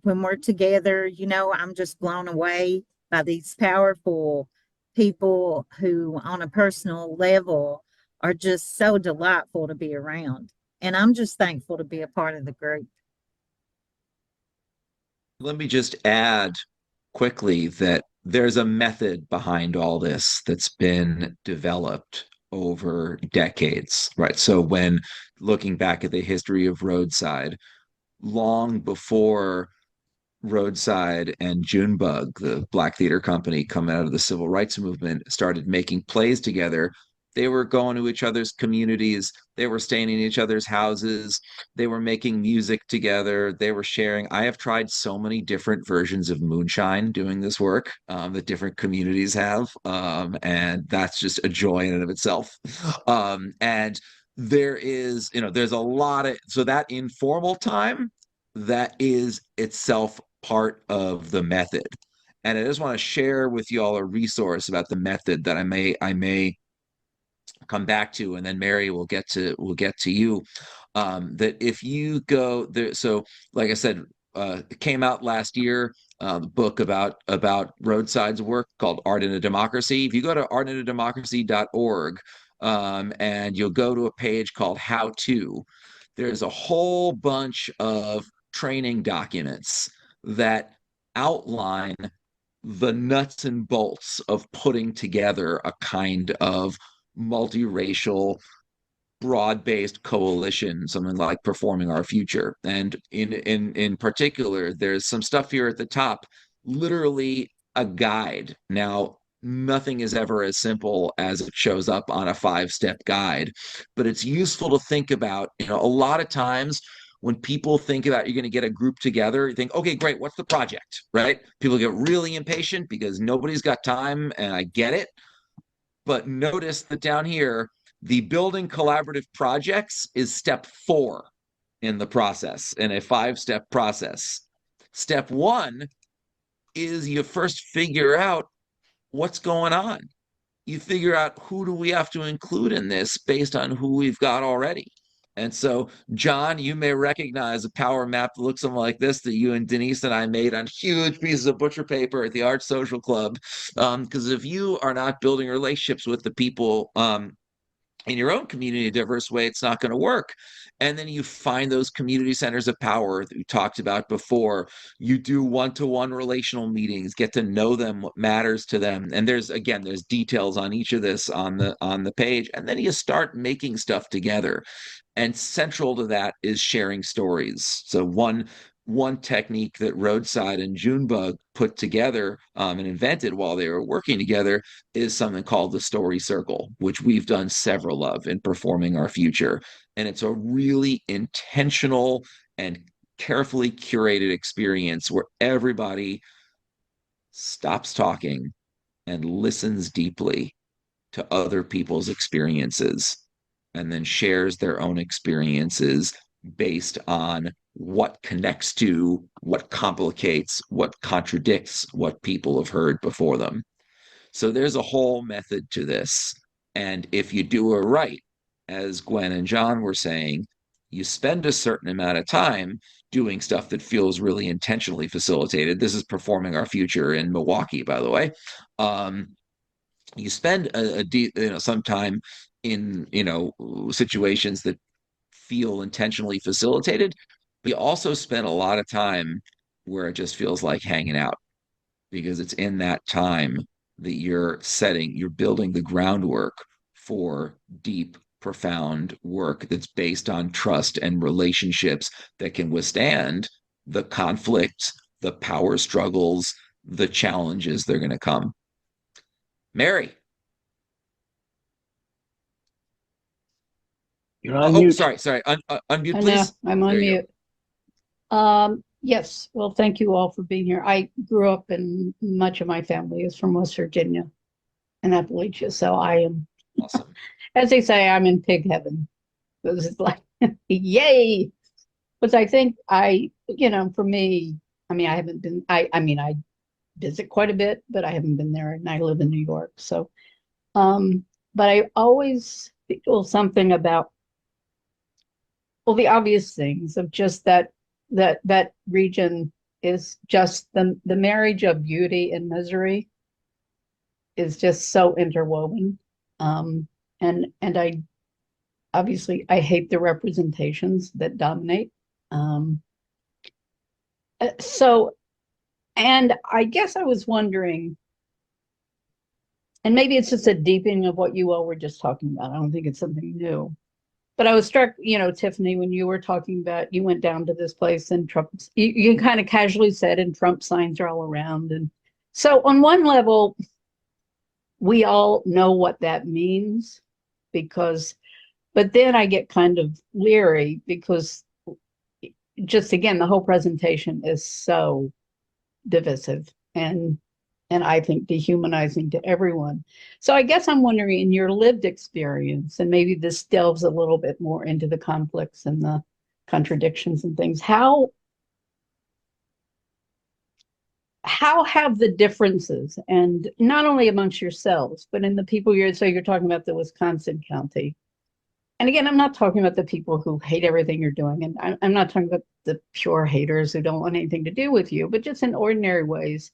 Speaker 5: when we're together. I'm just blown away by these powerful people who, on a personal level, are just so delightful to be around. And I'm just thankful to be a part of the group.
Speaker 2: Let me just add quickly that there's a method behind all this that's been developed over decades, right? So when looking back at the history of Roadside, long before Roadside and Junebug, the Black theater company coming out of the civil rights movement, started making plays together, they were going to each other's communities, they were staying in each other's houses, they were making music together, they were sharing. I have tried so many different versions of moonshine doing this work that different communities have, and that's just a joy in and of itself. And there's a lot of, so that informal time, that is itself part of the method. And I just want to share with you all a resource about the method that I may come back to, and then Mary will get to you. That if you go there, so like I said, it came out last year, the book about Roadside's work called Art in a Democracy. If you go to artinademocracy.org, and you'll go to a page called How To, there's a whole bunch of training documents that outline the nuts and bolts of putting together a kind of multiracial, broad-based coalition, something like Performing Our Future. And in particular, there's some stuff here at the top, literally a guide. Now, nothing is ever as simple as it shows up on a 5-step guide, but it's useful to think about. A lot of times when people think about you're going to get a group together, you think, okay, great, what's the project, right? People get really impatient because nobody's got time, and I get it. But notice that down here, the building collaborative projects is step 4 in the process, in a 5-step process. Step 1 is you first figure out what's going on. You figure out who do we have to include in this based on who we've got already. And so, John, you may recognize a power map that looks something like this that you and Denise and I made on huge pieces of butcher paper at the Arts Social Club. Because if you are not building relationships with the people in your own community in a diverse way, it's not going to work. And then you find those community centers of power that we talked about before. You do one-to-one relational meetings, get to know them, what matters to them. And there's details on each of this on the page. And then you start making stuff together. And central to that is sharing stories. So one technique that Roadside and Junebug put together and invented while they were working together is something called the story circle, which we've done several of in Performing Our Future. And it's a really intentional and carefully curated experience where everybody stops talking and listens deeply to other people's experiences and then shares their own experiences based on what connects to, what complicates, what contradicts what people have heard before them. So there's a whole method to this. And if you do it right, as Gwen and John were saying, you spend a certain amount of time doing stuff that feels really intentionally facilitated. This is Performing Our Future in Milwaukee, by the way. You spend some time in situations that feel intentionally facilitated, but you also spend a lot of time where it just feels like hanging out, because it's in that time that you're building the groundwork for deep, profound work that's based on trust and relationships that can withstand the conflict, the power struggles, the challenges that are going to come. Mary.
Speaker 7: You're on mute.
Speaker 2: Sorry. Unmute,
Speaker 8: I
Speaker 2: please.
Speaker 8: know, I'm on mute. Yes, well, thank you all for being here. I grew up, and much of my family is from West Virginia and Appalachia, so I am,
Speaker 2: Awesome.
Speaker 8: as they say, I'm in pig heaven. This is like, yay! But I think for me, I haven't been, I visit quite a bit, but I haven't been there, and I live in New York. So, but I always feel something about, well, the obvious things of just that region is just the marriage of beauty and misery is just so interwoven. And I obviously I hate the representations that dominate. So, and I guess I was wondering, and maybe it's just a deepening of what you all were just talking about. I don't think it's something new. But I was struck, Tiffany, when you were talking about, you went down to this place and you kind of casually said, and Trump signs are all around. And so on one level, we all know what that means but then I get kind of leery because just, again, the whole presentation is so divisive and I think dehumanizing to everyone. So I guess I'm wondering, in your lived experience, and maybe this delves a little bit more into the conflicts and the contradictions and things, how have the differences, and not only amongst yourselves, but in the people you're talking about the Wisconsin County. And again, I'm not talking about the people who hate everything you're doing, and I'm not talking about the pure haters who don't want anything to do with you, but just in ordinary ways.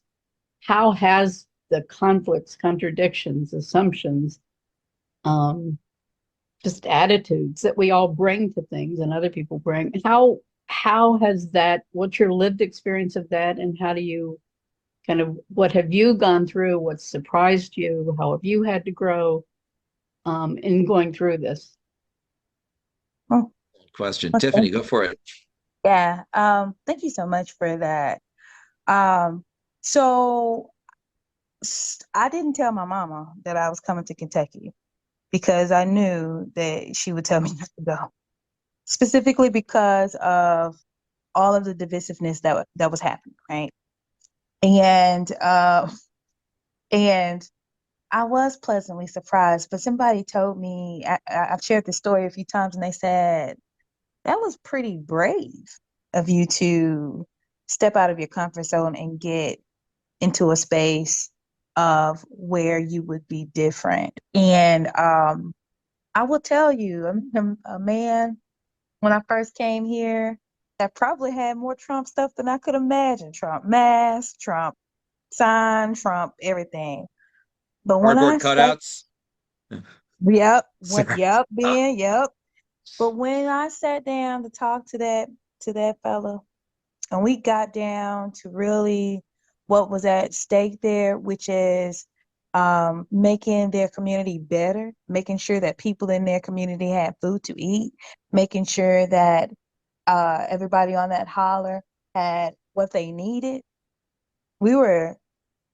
Speaker 8: How has the conflicts, contradictions, assumptions, just attitudes that we all bring to things and other people bring, how has that, what's your lived experience of that, and how do you what have you gone through, what surprised you, how have you had to grow in going through this?
Speaker 6: Oh,
Speaker 2: Question.
Speaker 6: okay.
Speaker 2: Tiffany, go for it.
Speaker 6: Yeah. Thank you so much for that. So I didn't tell my mama that I was coming to Kentucky because I knew that she would tell me not to go, specifically because of all of the divisiveness that was happening, right? And I was pleasantly surprised, but somebody told me, I've shared this story a few times, and they said, that was pretty brave of you to step out of your comfort zone and get into a space of where you would be different. And I will tell you, I'm a man, when I first came here, that probably had more Trump stuff than I could imagine. Trump mask, Trump sign, Trump everything. But when
Speaker 2: Cardboard
Speaker 6: I sat,
Speaker 2: cutouts. Sorry.
Speaker 6: yep. But when I sat down to talk to that fella, and we got down to really what was at stake there, which is making their community better, making sure that people in their community had food to eat, making sure that everybody on that holler had what they needed. We were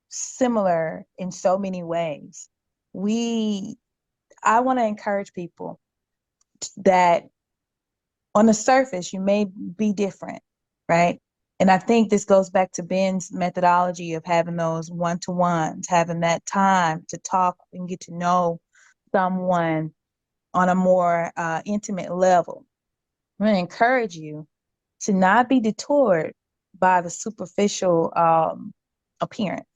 Speaker 6: similar in so many ways. I want to encourage people that on the surface, you may be different, right? And I think this goes back to Ben's methodology of having those one-to-ones, having that time to talk and get to know someone on a more intimate level. I'm going to encourage you to not be detoured by the superficial appearance.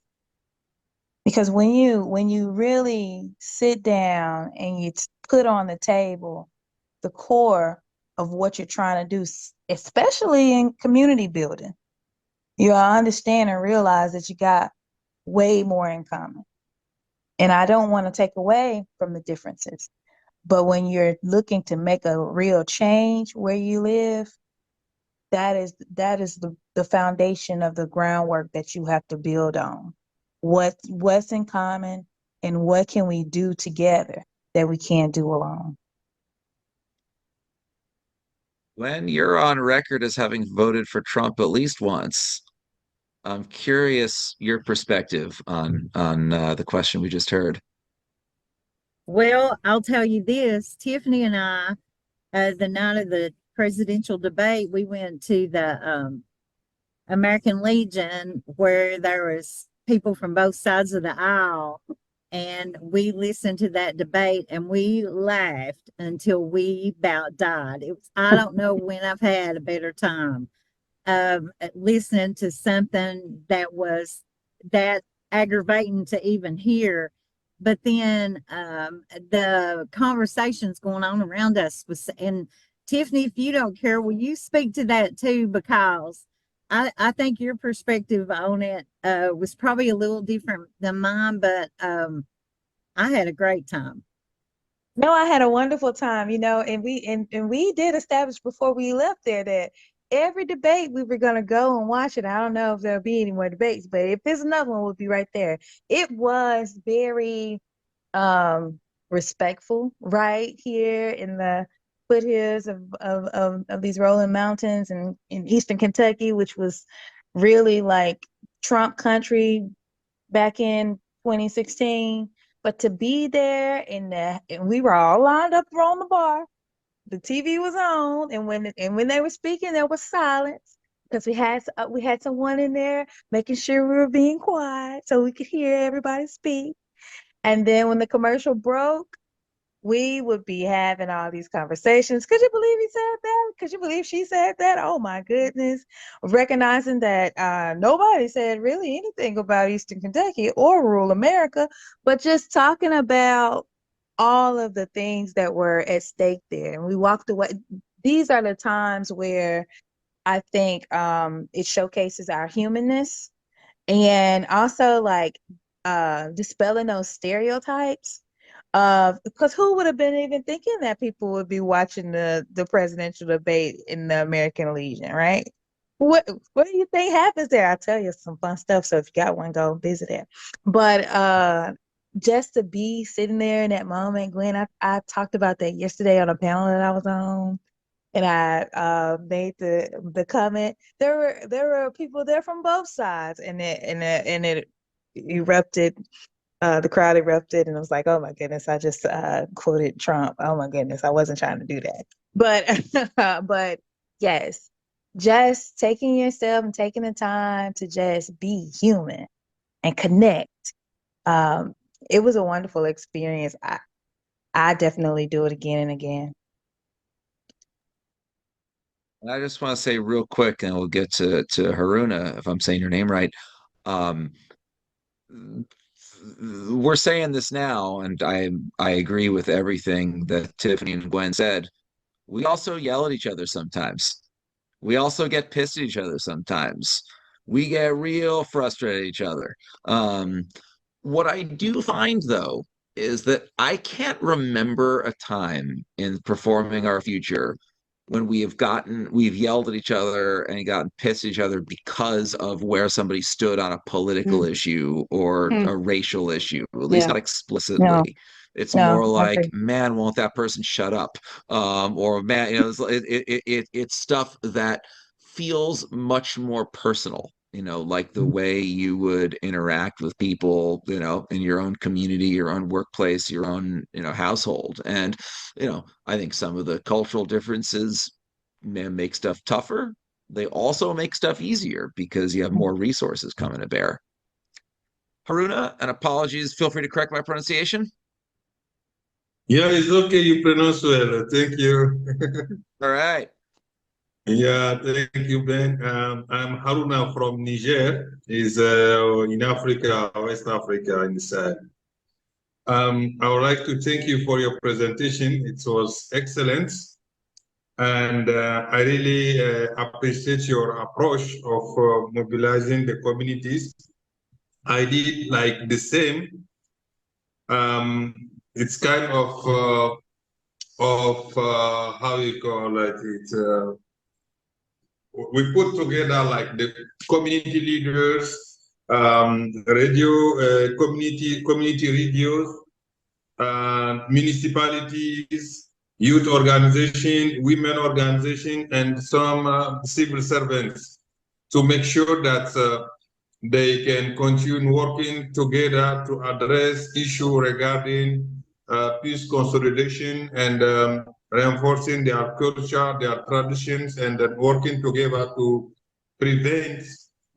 Speaker 6: Because when you really sit down and you put on the table the core of what you're trying to do, especially in community building, you'll understand and realize that you got way more in common. And I don't want to take away from the differences, but when you're looking to make a real change where you live, that is the foundation of the groundwork that you have to build on. What's in common, and what can we do together that we can't do alone?
Speaker 2: When you're on record as having voted for Trump at least once, I'm curious your perspective on the question we just heard.
Speaker 5: Well, I'll tell you this, Tiffany and I, the night of the presidential debate, we went to the American Legion where there was people from both sides of the aisle, and we listened to that debate and we laughed until we about died. I don't know when I've had a better time listening to something that was that aggravating to even hear. But then the conversations going on around us was, and Tiffany, if you don't care, will you speak to that too? Because I think your perspective on it was probably a little different than mine, but I had a great time.
Speaker 6: No, I had a wonderful time, and we did establish before we left there that every debate we were gonna go and watch it. I don't know if there'll be any more debates, but if there's another one, we'll be right there. It was very respectful right here in the foothills of these rolling mountains and in eastern Kentucky, which was really like Trump country back in 2016. But to be there and we were all lined up around the bar. The TV was on, and when they were speaking, there was silence because we had someone in there making sure we were being quiet so we could hear everybody speak. And then when the commercial broke, we would be having all these conversations. Could you believe he said that? Could you believe she said that? Oh my goodness. Recognizing that nobody said really anything about Eastern Kentucky or rural America, but just talking about all of the things that were at stake there. And we walked away. These are the times where I think it showcases our humanness, and also like dispelling those stereotypes. Because who would have been even thinking that people would be watching the presidential debate in the American Legion, right? What do you think happens there? I'll tell you some fun stuff. So if you got one, go visit it. But just to be sitting there in that moment, Gwen, I talked about that yesterday on a panel that I was on, and I made the comment. There were people there from both sides, and it erupted. The crowd erupted, and it was like, oh my goodness, I just quoted Trump. Oh my goodness, I wasn't trying to do that. But yes, just taking yourself and taking the time to just be human and connect it was a wonderful experience. I definitely do it again and again.
Speaker 2: And I just want to say real quick, and we'll get to Haruna, if I'm saying your name right. Um, we're saying this now, and I agree with everything that Tiffany and Gwen said. We also yell at each other sometimes. We also get pissed at each other sometimes. We get real frustrated at each other. What I do find, though, is that I can't remember a time in performing our future when we've yelled at each other and gotten pissed at each other because of where somebody stood on a political issue or a racial issue, at least
Speaker 8: Yeah.
Speaker 2: not explicitly.
Speaker 6: No,
Speaker 2: It's
Speaker 6: no,
Speaker 2: more
Speaker 6: I
Speaker 2: like,
Speaker 6: agree.
Speaker 2: man, won't that person shut up? Or man, it's stuff that feels much more personal, like the way you would interact with people, in your own community, your own workplace, your own, household. And, I think some of the cultural differences make stuff tougher. They also make stuff easier because you have more resources coming to bear. Haruna, and apologies, feel free to correct my pronunciation.
Speaker 7: Yeah, it's okay. You pronounce well. Thank you.
Speaker 2: All right.
Speaker 7: Yeah, thank you, Ben. I'm Haruna from Niger. Is in Africa, West Africa, in the south. I would like to thank you for your presentation. It was excellent, and I really appreciate your approach of mobilizing the communities. I did like the same. It's kind of how you call it. We put together like the community leaders, radio, community radios, municipalities, youth organization, women organization, and some civil servants to make sure that they can continue working together to address issues regarding peace consolidation and reinforcing their culture, their traditions, and then working together to prevent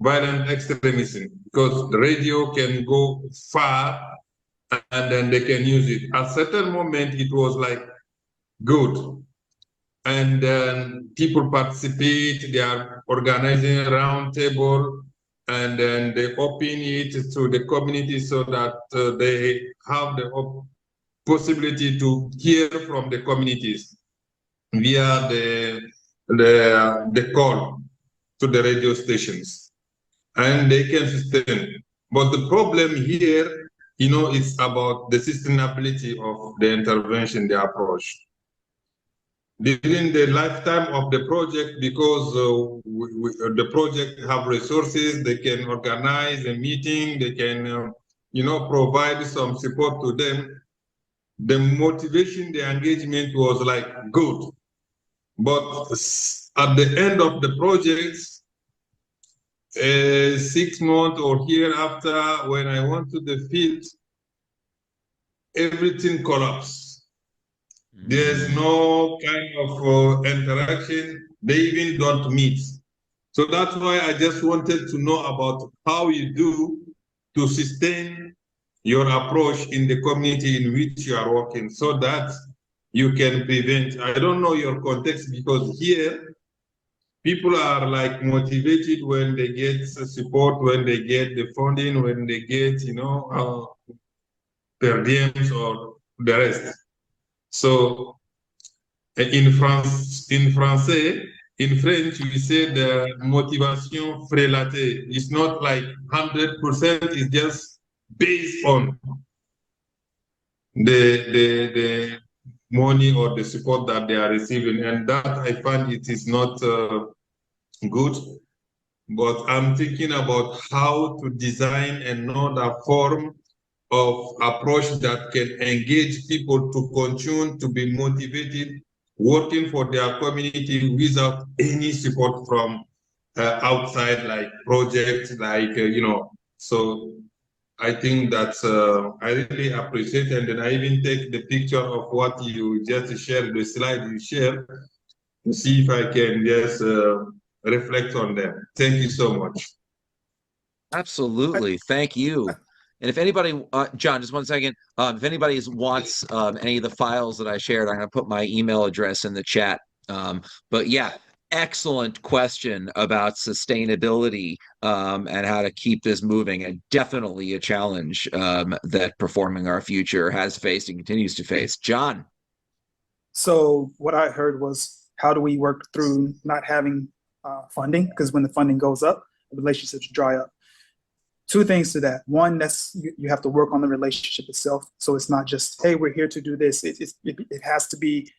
Speaker 7: violent extremism, because the radio can go far and then they can use it. At a certain moment, it was like good. And then people participate, they are organizing a round table, and then they open it to the community so that they have the possibility to hear from the communities via the call to the radio stations, and they can sustain. But the problem here, it's about the sustainability of the intervention, the approach. During the lifetime of the project, because the project have resources, they can organize a meeting, they can, provide some support to them. The motivation, the engagement was like good. But at the end of the project, 6 months or hereafter, when I went to the field, everything collapsed. There's no kind of interaction. They even don't meet. So that's why I just wanted to know about how you do to sustain your approach in the community in which you are working, so that you can prevent. I don't know your context, because here people are like motivated when they get support, when they get the funding, when they get, per diems or the rest. So in français, in French, we say the motivation prélatée. It's not like 100%, it's just based on the money or the support that they are receiving. And that I find it is not good. But I'm thinking about how to design another form of approach that can engage people to continue to be motivated, working for their community without any support from outside, like projects, like, So I think that's, I really appreciate it. And then I even take the picture of what you just shared, the slide you shared, to see if I can just reflect on them. Thank you so much.
Speaker 2: Absolutely. Thank you. And if anybody, John, just one second. If anybody wants any of the files that I shared, I'm going to put my email address in the chat. But yeah, excellent question about sustainability and how to keep this moving, and definitely a challenge that Performing Our Future has faced and continues to face. John.
Speaker 4: So what I heard was, how do we work through not having funding? Because when the funding goes up, the relationships dry up. Two things to that. One, that's you have to work on the relationship itself. So it's not just, hey, we're here to do this. It has to be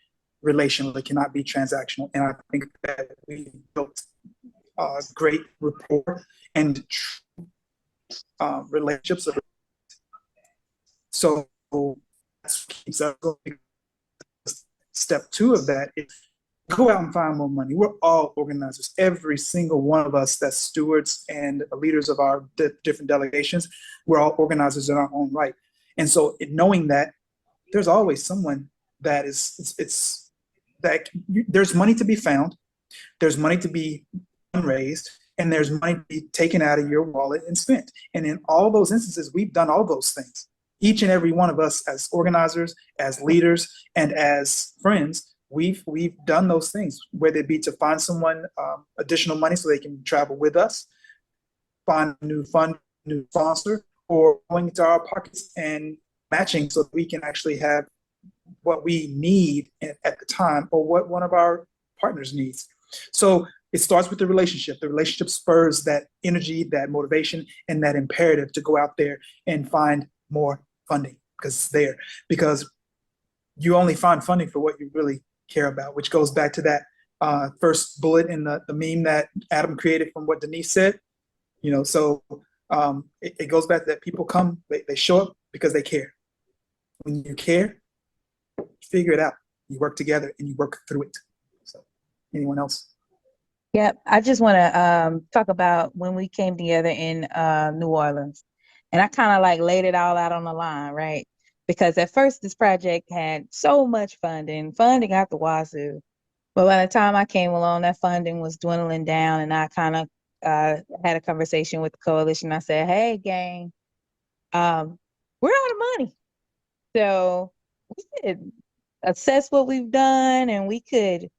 Speaker 4: relational. It cannot be transactional. And I think that we built great rapport and relationships. So that keeps us going. Step two of that is go out and find more money. We're all organizers. Every single one of us that's stewards and leaders of our different delegations, we're all organizers in our own right. And so knowing that there's always someone that there's money to be found, there's money to be raised, and there's money to be taken out of your wallet and spent. And in all those instances, we've done all those things. Each and every one of us as organizers, as leaders, and as friends, we've done those things, whether it be to find someone additional money so they can travel with us, find a new fund, new sponsor, or going into our pockets and matching so that we can actually have what we need at the time, or what one of our partners needs. So it starts with the relationship. The relationship spurs that energy, that motivation, and that imperative to go out there and find more funding, because it's there. Because you only find funding for what you really care about, which goes back to that first bullet in the meme that Adam created from what Denise said. So it goes back to that people come, they show up because they care. When you care, you figure it out. You work together and you work through it. So anyone else?
Speaker 6: Yep, I just want to talk about when we came together in New Orleans. And I kind of like laid it all out on the line, right? Because at first this project had so much funding out the wazoo. But by the time I came along, that funding was dwindling down, and I kind of had a conversation with the coalition. I said, hey, gang, we're out of money. So we could assess what we've done, and we could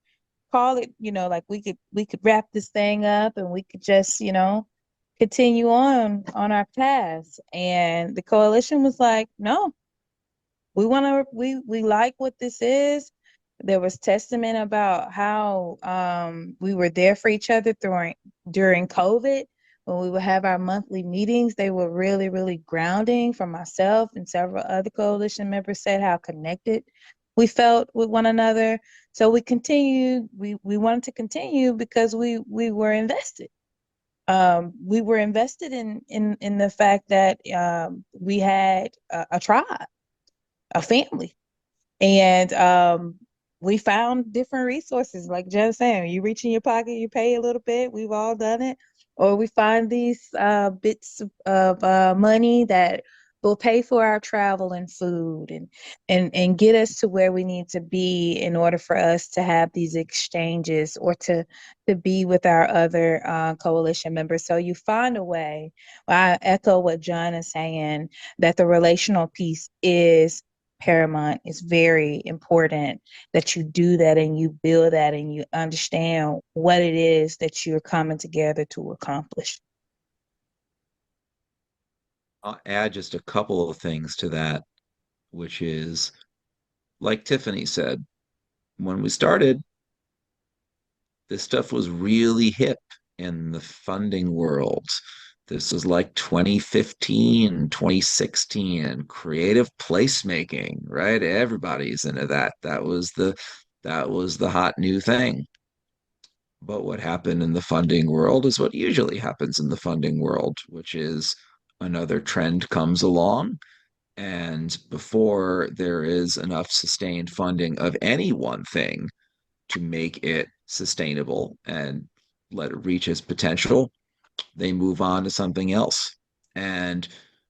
Speaker 6: call it, like we could wrap this thing up, and we could just, continue on our path. And the coalition was like, no, we like what this is. There was testament about how we were there for each other during COVID. When we would have our monthly meetings, they were really, really grounding. For myself and several other coalition members said how connected we felt with one another. So we continued. We wanted to continue because we were invested. We were invested in the fact that we had a tribe, a family, and we found different resources. Like Jen saying, you reach in your pocket, you pay a little bit. We've all done it. Or we find these bits of money that will pay for our travel and food and get us to where we need to be in order for us to have these exchanges or to be with our other coalition members. So you find a way. I echo what John is saying, that the relational piece is paramount. It's very important that you do that and you build that and you understand what it is that you're coming together to accomplish.
Speaker 2: I'll add just a couple of things to that, which is, like Tiffany said, when we started, this stuff was really hip in the funding world. This was like 2015, 2016, creative placemaking, right? Everybody's into that. That was the hot new thing. But what happened in the funding world is what usually happens in the funding world, which is another trend comes along, and before there is enough sustained funding of any one thing to make it sustainable and let it reach its potential, they move on to something else. And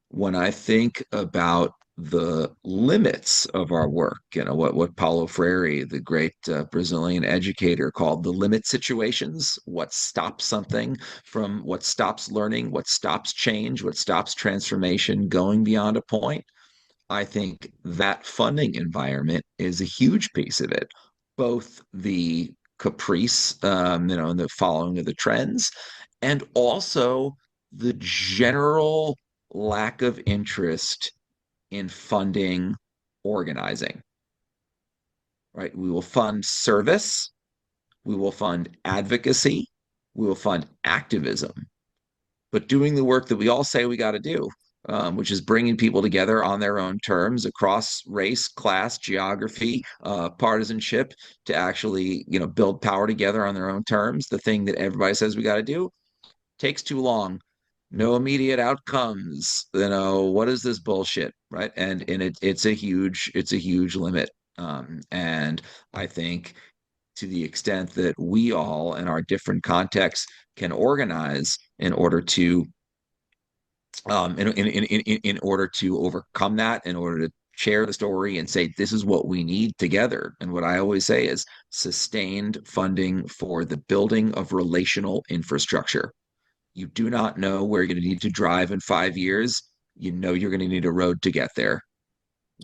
Speaker 2: when I think about the limits of our work. You know, what Paulo Freire, the great Brazilian educator, called the limit situations, what stops something from, what stops learning, what stops change, what stops transformation going beyond a point. I think that funding environment is a huge piece of it, both the caprice, and the following of the trends, and also the general lack of interest in funding organizing, right? We will fund service, we will fund advocacy, we will fund activism, but doing the work that we all say we got to do, which is bringing people together on their own terms across race, class, geography, partisanship, to actually, build power together on their own terms. The thing that everybody says we got to do takes too long. No immediate outcomes. What is this bullshit, right? And it's a huge limit. And I think, to the extent that we all in our different contexts can organize in order to in order to overcome that, in order to share the story and say this is what we need together. And what I always say is sustained funding for the building of relational infrastructure. You do not know where you're going to need to drive in 5 years. You know you're going to need a road to get there.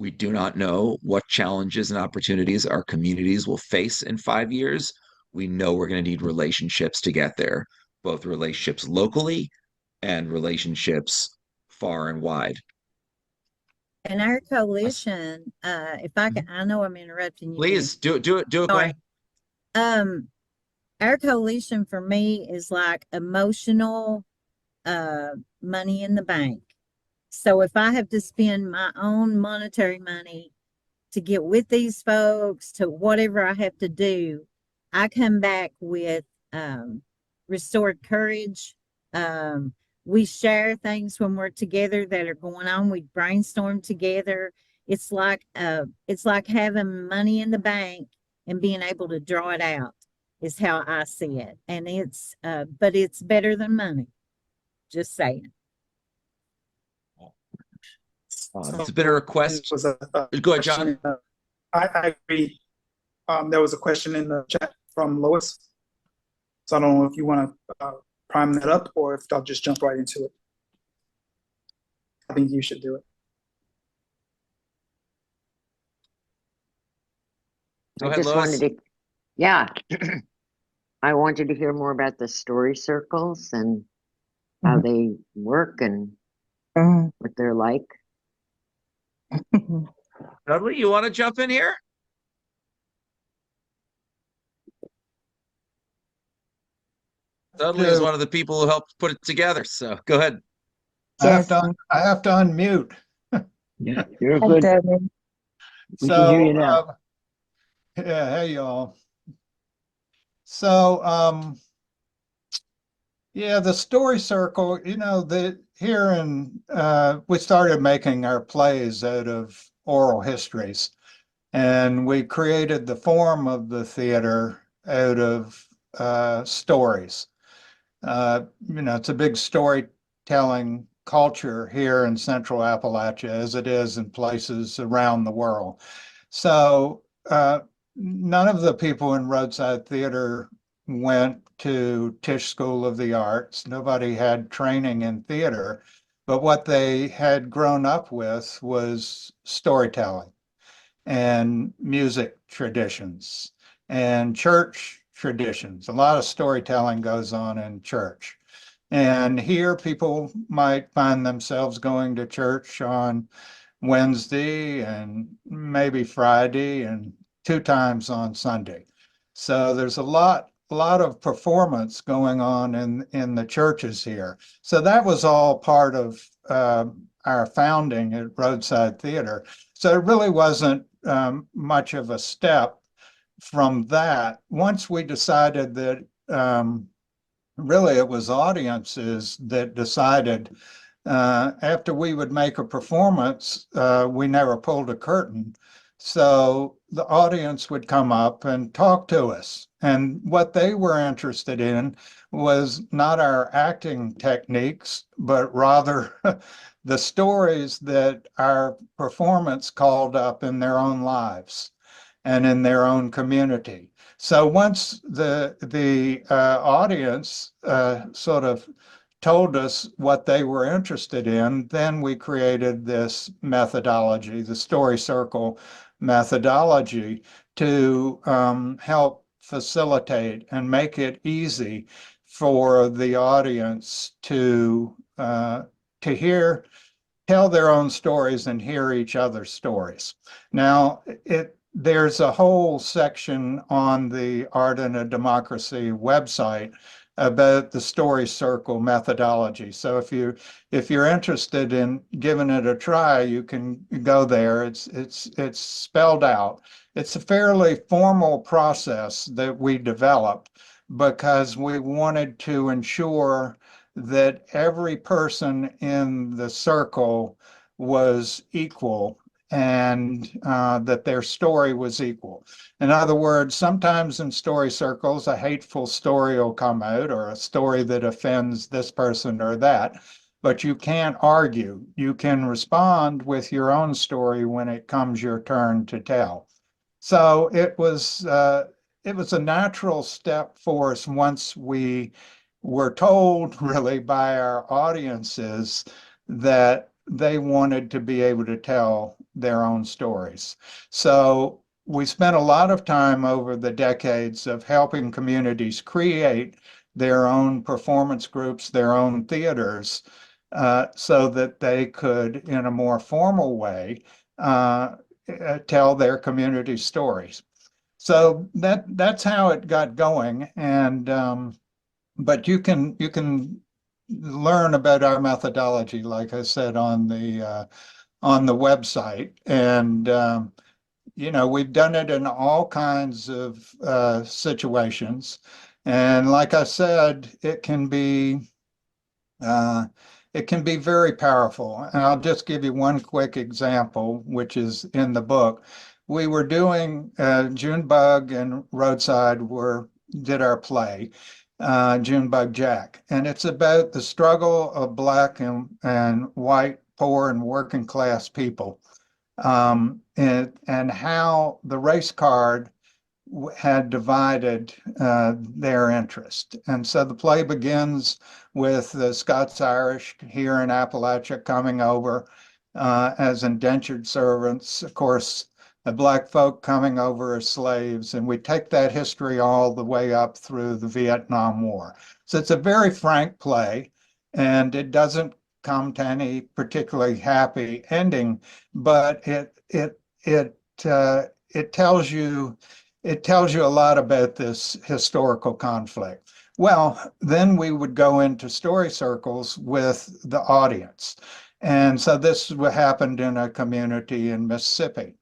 Speaker 2: We do not know what challenges and opportunities our communities will face in 5 years. We know we're going to need relationships to get there, both relationships locally and relationships far and wide.
Speaker 5: And our coalition, if I can, I know I'm interrupting you.
Speaker 2: Please do it, Gwen.
Speaker 5: Our coalition for me is like emotional money in the bank. So if I have to spend my own monetary money to get with these folks, to whatever I have to do, I come back with restored courage. We share things when we're together that are going on. We brainstorm together. It's like having money in the bank and being able to draw it out is how I see it. And but it's better than money. Just saying.
Speaker 2: It's been a request. Go ahead, John.
Speaker 4: I agree. There was a question in the chat from Lois. So I don't know if you want to prime that up or if I'll just jump right into it. I think you should do it.
Speaker 2: Go ahead, Lois.
Speaker 9: I wanted to hear more about the story circles and how they work and what they're like.
Speaker 2: Dudley, you want to jump in here? Dudley is one of the people who helped put it together. So go ahead.
Speaker 10: I have to unmute.
Speaker 9: Yeah, you're good. We can hear you now.
Speaker 10: Yeah, hey y'all. So yeah, the story circle, we started making our plays out of oral histories, and we created the form of the theater out of stories. It's a big storytelling culture here in Central Appalachia, as it is in places around the world. So none of the people in Roadside Theater went to Tisch School of the Arts. Nobody had training in theater, but what they had grown up with was storytelling and music traditions and church traditions. A lot of storytelling goes on in church. And here people might find themselves going to church on Wednesday and maybe Friday and 2 times on Sunday. So there's a lot of performance going on in the churches here. So that was all part of our founding at Roadside Theater. So it really wasn't much of a step from that. Once we decided that really it was audiences that decided, after we would make a performance, we never pulled a curtain. So the audience would come up and talk to us. And what they were interested in was not our acting techniques, but rather the stories that our performance called up in their own lives and in their own community. So once the audience sort of told us what they were interested in, then we created this methodology, the story circle methodology, to help facilitate and make it easy for the audience to tell their own stories and hear each other's stories. Now, there's a whole section on the Art in a Democracy website about the story circle methodology. So if you're interested in giving it a try, you can go there. It's spelled out. It's a fairly formal process that we developed because we wanted to ensure that every person in the circle was equal and that their story was equal. In other words, sometimes in story circles, a hateful story will come out or a story that offends this person or that, but you can't argue. You can respond with your own story when it comes your turn to tell. So it was a natural step for us once we were told really by our audiences that they wanted to be able to tell their own stories. So we spent a lot of time over the decades of helping communities create their own performance groups, their own theaters, so that they could, in a more formal way, tell their community stories. So that's how it got going. And but you can learn about our methodology, like I said, on the website. And we've done it in all kinds of situations. And like I said, it can be very powerful. And I'll just give you one quick example, which is in the book. We were doing Junebug and Roadside did our play, Junebug Jack, and it's about the struggle of Black and white, poor and working class people, and how the race card had divided their interest. And so the play begins with the Scots-Irish here in Appalachia coming over as indentured servants, of course, the Black folk coming over as slaves, and we take that history all the way up through the Vietnam War. So it's a very frank play, and it doesn't come to any particularly happy ending, but it tells you a lot about this historical conflict. Well, then we would go into story circles with the audience. And so this happened in a community in Mississippi.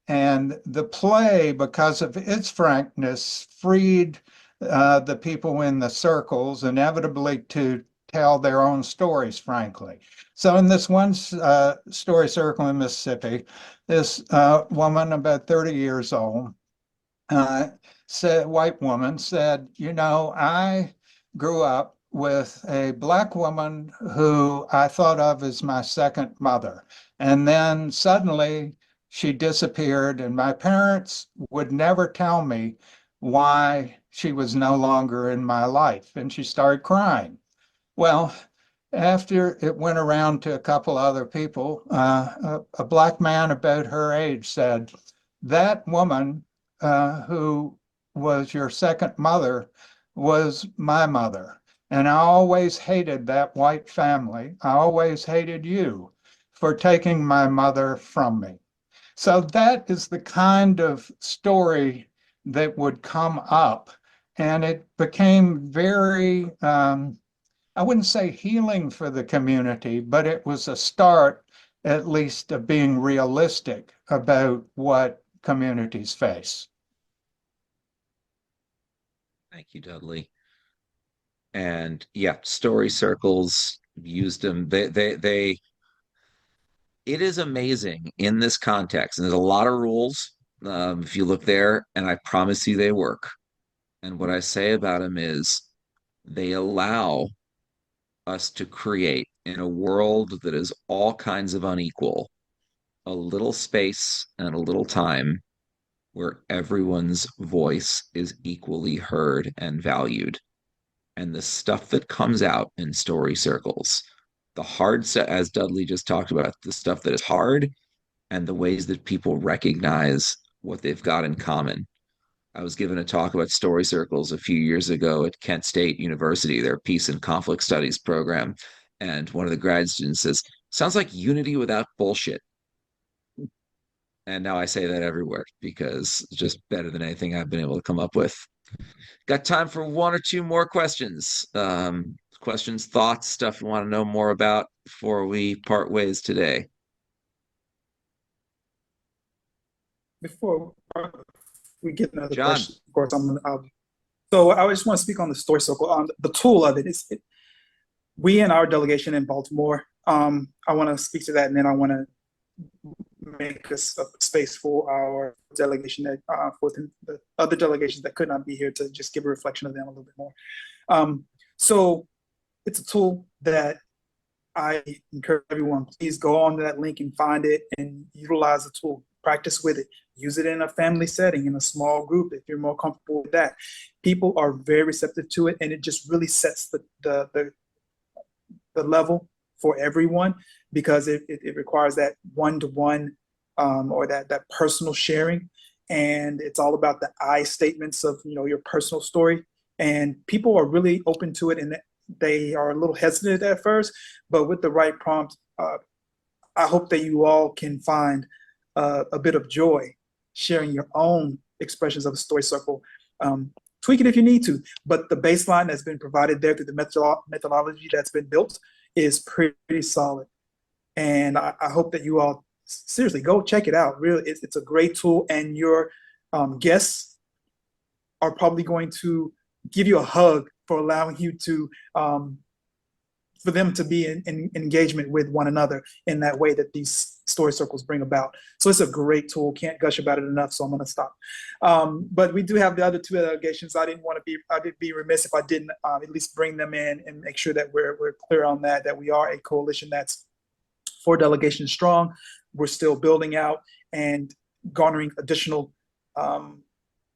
Speaker 10: And the play, because of its frankness, freed the people in the circles inevitably to tell their own stories, frankly. So in this one story circle in Mississippi, this woman, about 30 years old, white woman said, I grew up with a Black woman who I thought of as my second mother. And then suddenly she disappeared, and my parents would never tell me why she was no longer in my life. And she started crying. Well, after it went around to a couple other people, a Black man about her age said, that woman who was your second mother was my mother. And I always hated that white family. I always hated you for taking my mother from me. So that is the kind of story that would come up. And it became very, I wouldn't say healing for the community, but it was a start, at least, of being realistic about what communities face.
Speaker 2: Thank you, Dudley. And yeah, story circles, used them. It is amazing in this context. And there's a lot of rules if you look there, and I promise you they work. And what I say about them is they allow us to create in a world that is all kinds of unequal, a little space and a little time where everyone's voice is equally heard and valued. And the stuff that comes out in story circles, the hard stuff, as Dudley just talked about, the stuff that is hard and the ways that people recognize what they've got in common. I was given a talk about story circles a few years ago at Kent State University, their Peace and Conflict Studies program. And one of the grad students says, sounds like unity without bullshit. And now I say that everywhere because it's just better than anything I've been able to come up with. Got time for one or two more questions. Questions, thoughts, stuff you want to know more about before we part ways today.
Speaker 4: Before we get another
Speaker 2: John.
Speaker 4: question, of course, so I just want to speak on the story circle. The tool of it is, we in our delegation in Baltimore, I want to speak to that, and then I want to make a space for our delegation that for the other delegations that could not be here to just give a reflection of them a little bit more. So it's a tool that I encourage everyone, please go on to that link and find it and utilize the tool. Practice with it. Use it in a family setting, in a small group, if you're more comfortable with that. People are very receptive to it, and it just really sets the level for everyone, because it requires that one-to-one or that personal sharing. And it's all about the I statements of, your personal story. And people are really open to it, and they are a little hesitant at first, but with the right prompt, I hope that you all can find a bit of joy sharing your own expressions of a story circle. Tweak it if you need to, but the baseline that's been provided there through the methodology that's been built is pretty solid. And I hope that you all seriously go check it out. Really, it's a great tool, and your guests are probably going to give you a hug for allowing you to for them to be in engagement with one another in that way that these story circles bring about. So it's a great tool. Can't gush about it enough, so I'm going to stop. But we do have the other two delegations. I'd be remiss if I didn't at least bring them in and make sure that we're clear on that we are a coalition that's 4 delegations strong. We're still building out and garnering additional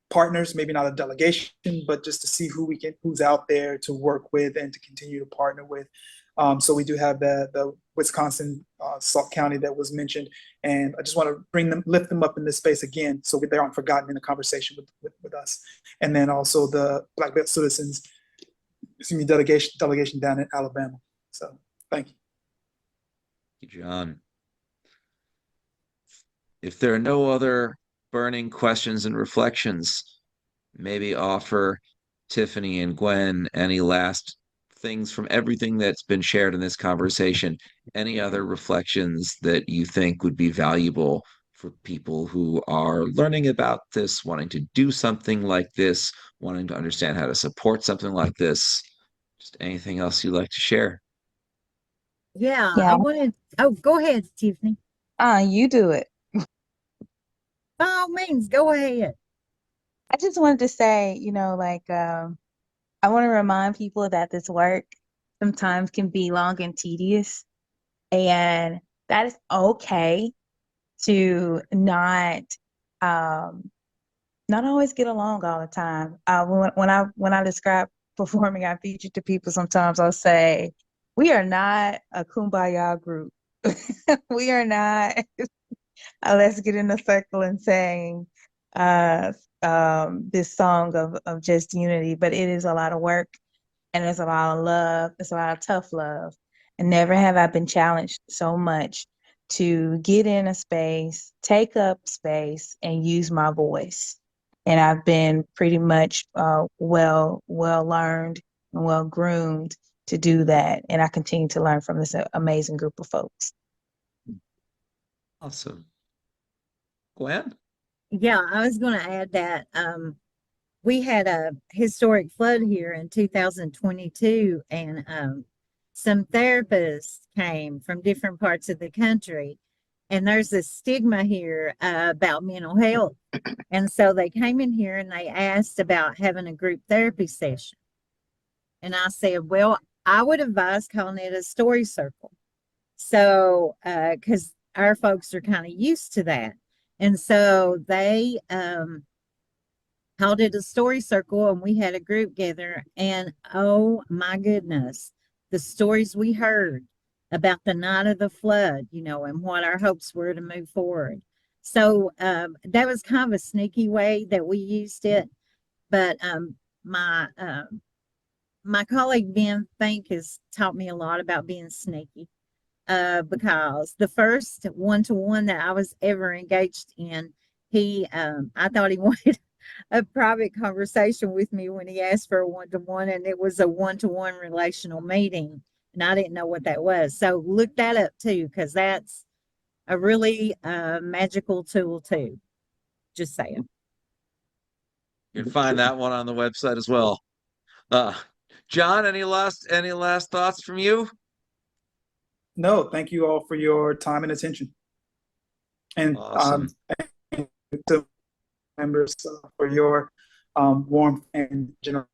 Speaker 4: partners, maybe not a delegation, but just to see who's out there to work with and to continue to partner with. So we do have the Wisconsin, Sauk County that was mentioned, and I just want to lift them up in this space again, so they aren't forgotten in the conversation with us. And then also the Black Belt Citizens, delegation down in Alabama. So thank you.
Speaker 2: Thank you, John. If there are no other burning questions and reflections, maybe offer Tiffany and Gwen any last things from everything that's been shared in this conversation, any other reflections that you think would be valuable for people who are learning about this, wanting to do something like this, wanting to understand how to support something like this. Just anything else you'd like to share?
Speaker 5: Yeah. Oh, go ahead, Tiffany.
Speaker 6: You do it.
Speaker 5: By all means, go ahead.
Speaker 6: I just wanted to say, I want to remind people that this work sometimes can be long and tedious, and that is okay to not always get along all the time. When I describe performing our feature to people, sometimes I'll say, we are not a kumbaya group. We are not let's get in a circle and sing this song of just unity, but it is a lot of work, and there's a lot of love. It's a lot of tough love, and never have I been challenged so much to get in a space, take up space, and use my voice. And I've been pretty much well learned and well groomed to do that, and I continue to learn from this amazing group of folks.
Speaker 2: Awesome. Gwen?
Speaker 5: Yeah, I was going to add that we had a historic flood here in 2022, and some therapists came from different parts of the country, and there's a stigma here about mental health. And so they came in here and they asked about having a group therapy session. And I said, well, I would advise calling it a story circle. So, because our folks are kind of used to that. And so they called it a story circle, and we had a group gather. And oh my goodness, the stories we heard about the night of the flood, and what our hopes were to move forward. So that was kind of a sneaky way that we used it. But my colleague Ben Fink has taught me a lot about being sneaky. Because the first one-to-one that I was ever engaged in, I thought he wanted a private conversation with me when he asked for a one-to-one, and it was a one-to-one relational meeting, and I didn't know what that was. So look that up too, because that's a really magical tool too. Just saying.
Speaker 2: You can find that one on the website as well. John, any last thoughts from you?
Speaker 4: No, thank you all for your time and attention. And
Speaker 2: Awesome.
Speaker 4: to members for your warmth and generosity.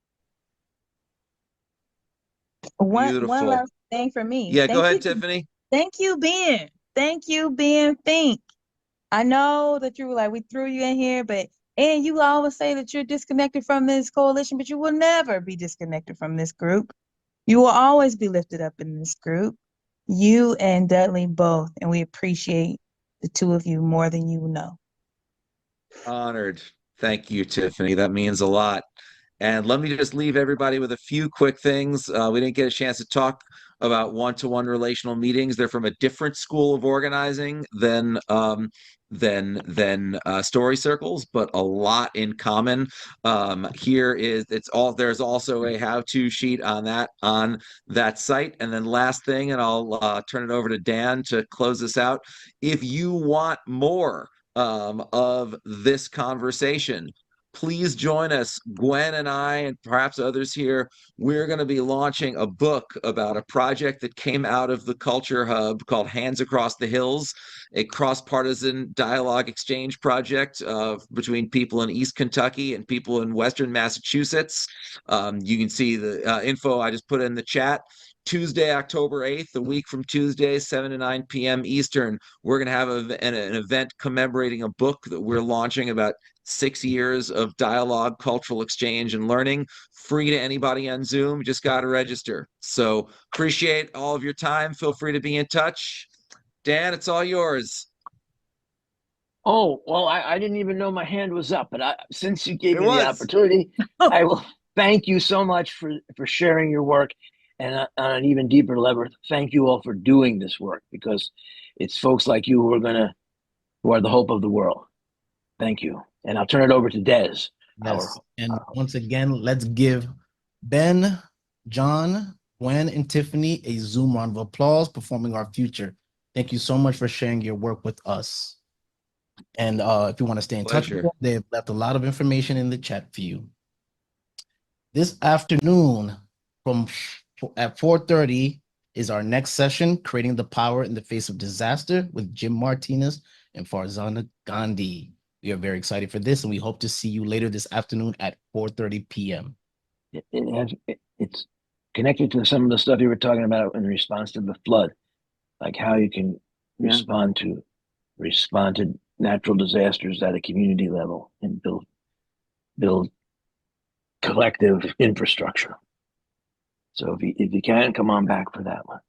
Speaker 2: Beautiful.
Speaker 6: One last thing for me.
Speaker 2: Yeah,
Speaker 6: Thank
Speaker 2: go ahead,
Speaker 6: you.
Speaker 2: Tiffany.
Speaker 6: Thank you, Ben. Thank you, Ben Fink. I know that you were like, we threw you in here, and you always say that you're disconnected from this coalition, but you will never be disconnected from this group. You will always be lifted up in this group. You and Dudley both, and we appreciate the two of you more than you know.
Speaker 2: Honored. Thank you, Tiffany. That means a lot. And let me just leave everybody with a few quick things. We didn't get a chance to talk about one-to-one relational meetings. They're from a different school of organizing than story circles, but a lot in common. There's also a how-to sheet on that site. And then last thing, and I'll turn it over to Dan to close this out. If you want more of this conversation, please join us. Gwen and I, and perhaps others here, we're going to be launching a book about a project that came out of the Culture Hub called Hands Across the Hills, a cross-partisan dialogue exchange project between people in East Kentucky and people in Western Massachusetts. You can see the info I just put in the chat. Tuesday, October 8th, a week from Tuesday, 7 to 9 p.m. Eastern, we're going to have an event commemorating a book that we're launching about 6 years of dialogue, cultural exchange, and learning, free to anybody on Zoom. You just got to register. So appreciate all of your time. Feel free to be in touch. Dan, it's all yours.
Speaker 11: Oh, well, I didn't even know my hand was up, but since you gave me the opportunity, I will thank you so much for sharing your work. And on an even deeper level, thank you all for doing this work, because it's folks like you who are the hope of the world. Thank you. And I'll turn it over to Des.
Speaker 1: Yes. And once again, let's give Ben, John, Gwen, and Tiffany a Zoom round of applause performing our future. Thank you so much for sharing your work with us. And if you want to stay in touch with them, they've left a lot of information in the chat for you. This afternoon at 4:30 is our next session, Creating the Power in the Face of Disaster, with Jim Martinez and Farzana Gandhi. We are very excited for this, and we hope to see you later this afternoon at 4:30 p.m.
Speaker 11: It's connected to some of the stuff you were talking about in response to the flood, like how you can respond to natural disasters at a community level and build collective infrastructure. So if you can, come on back for that one.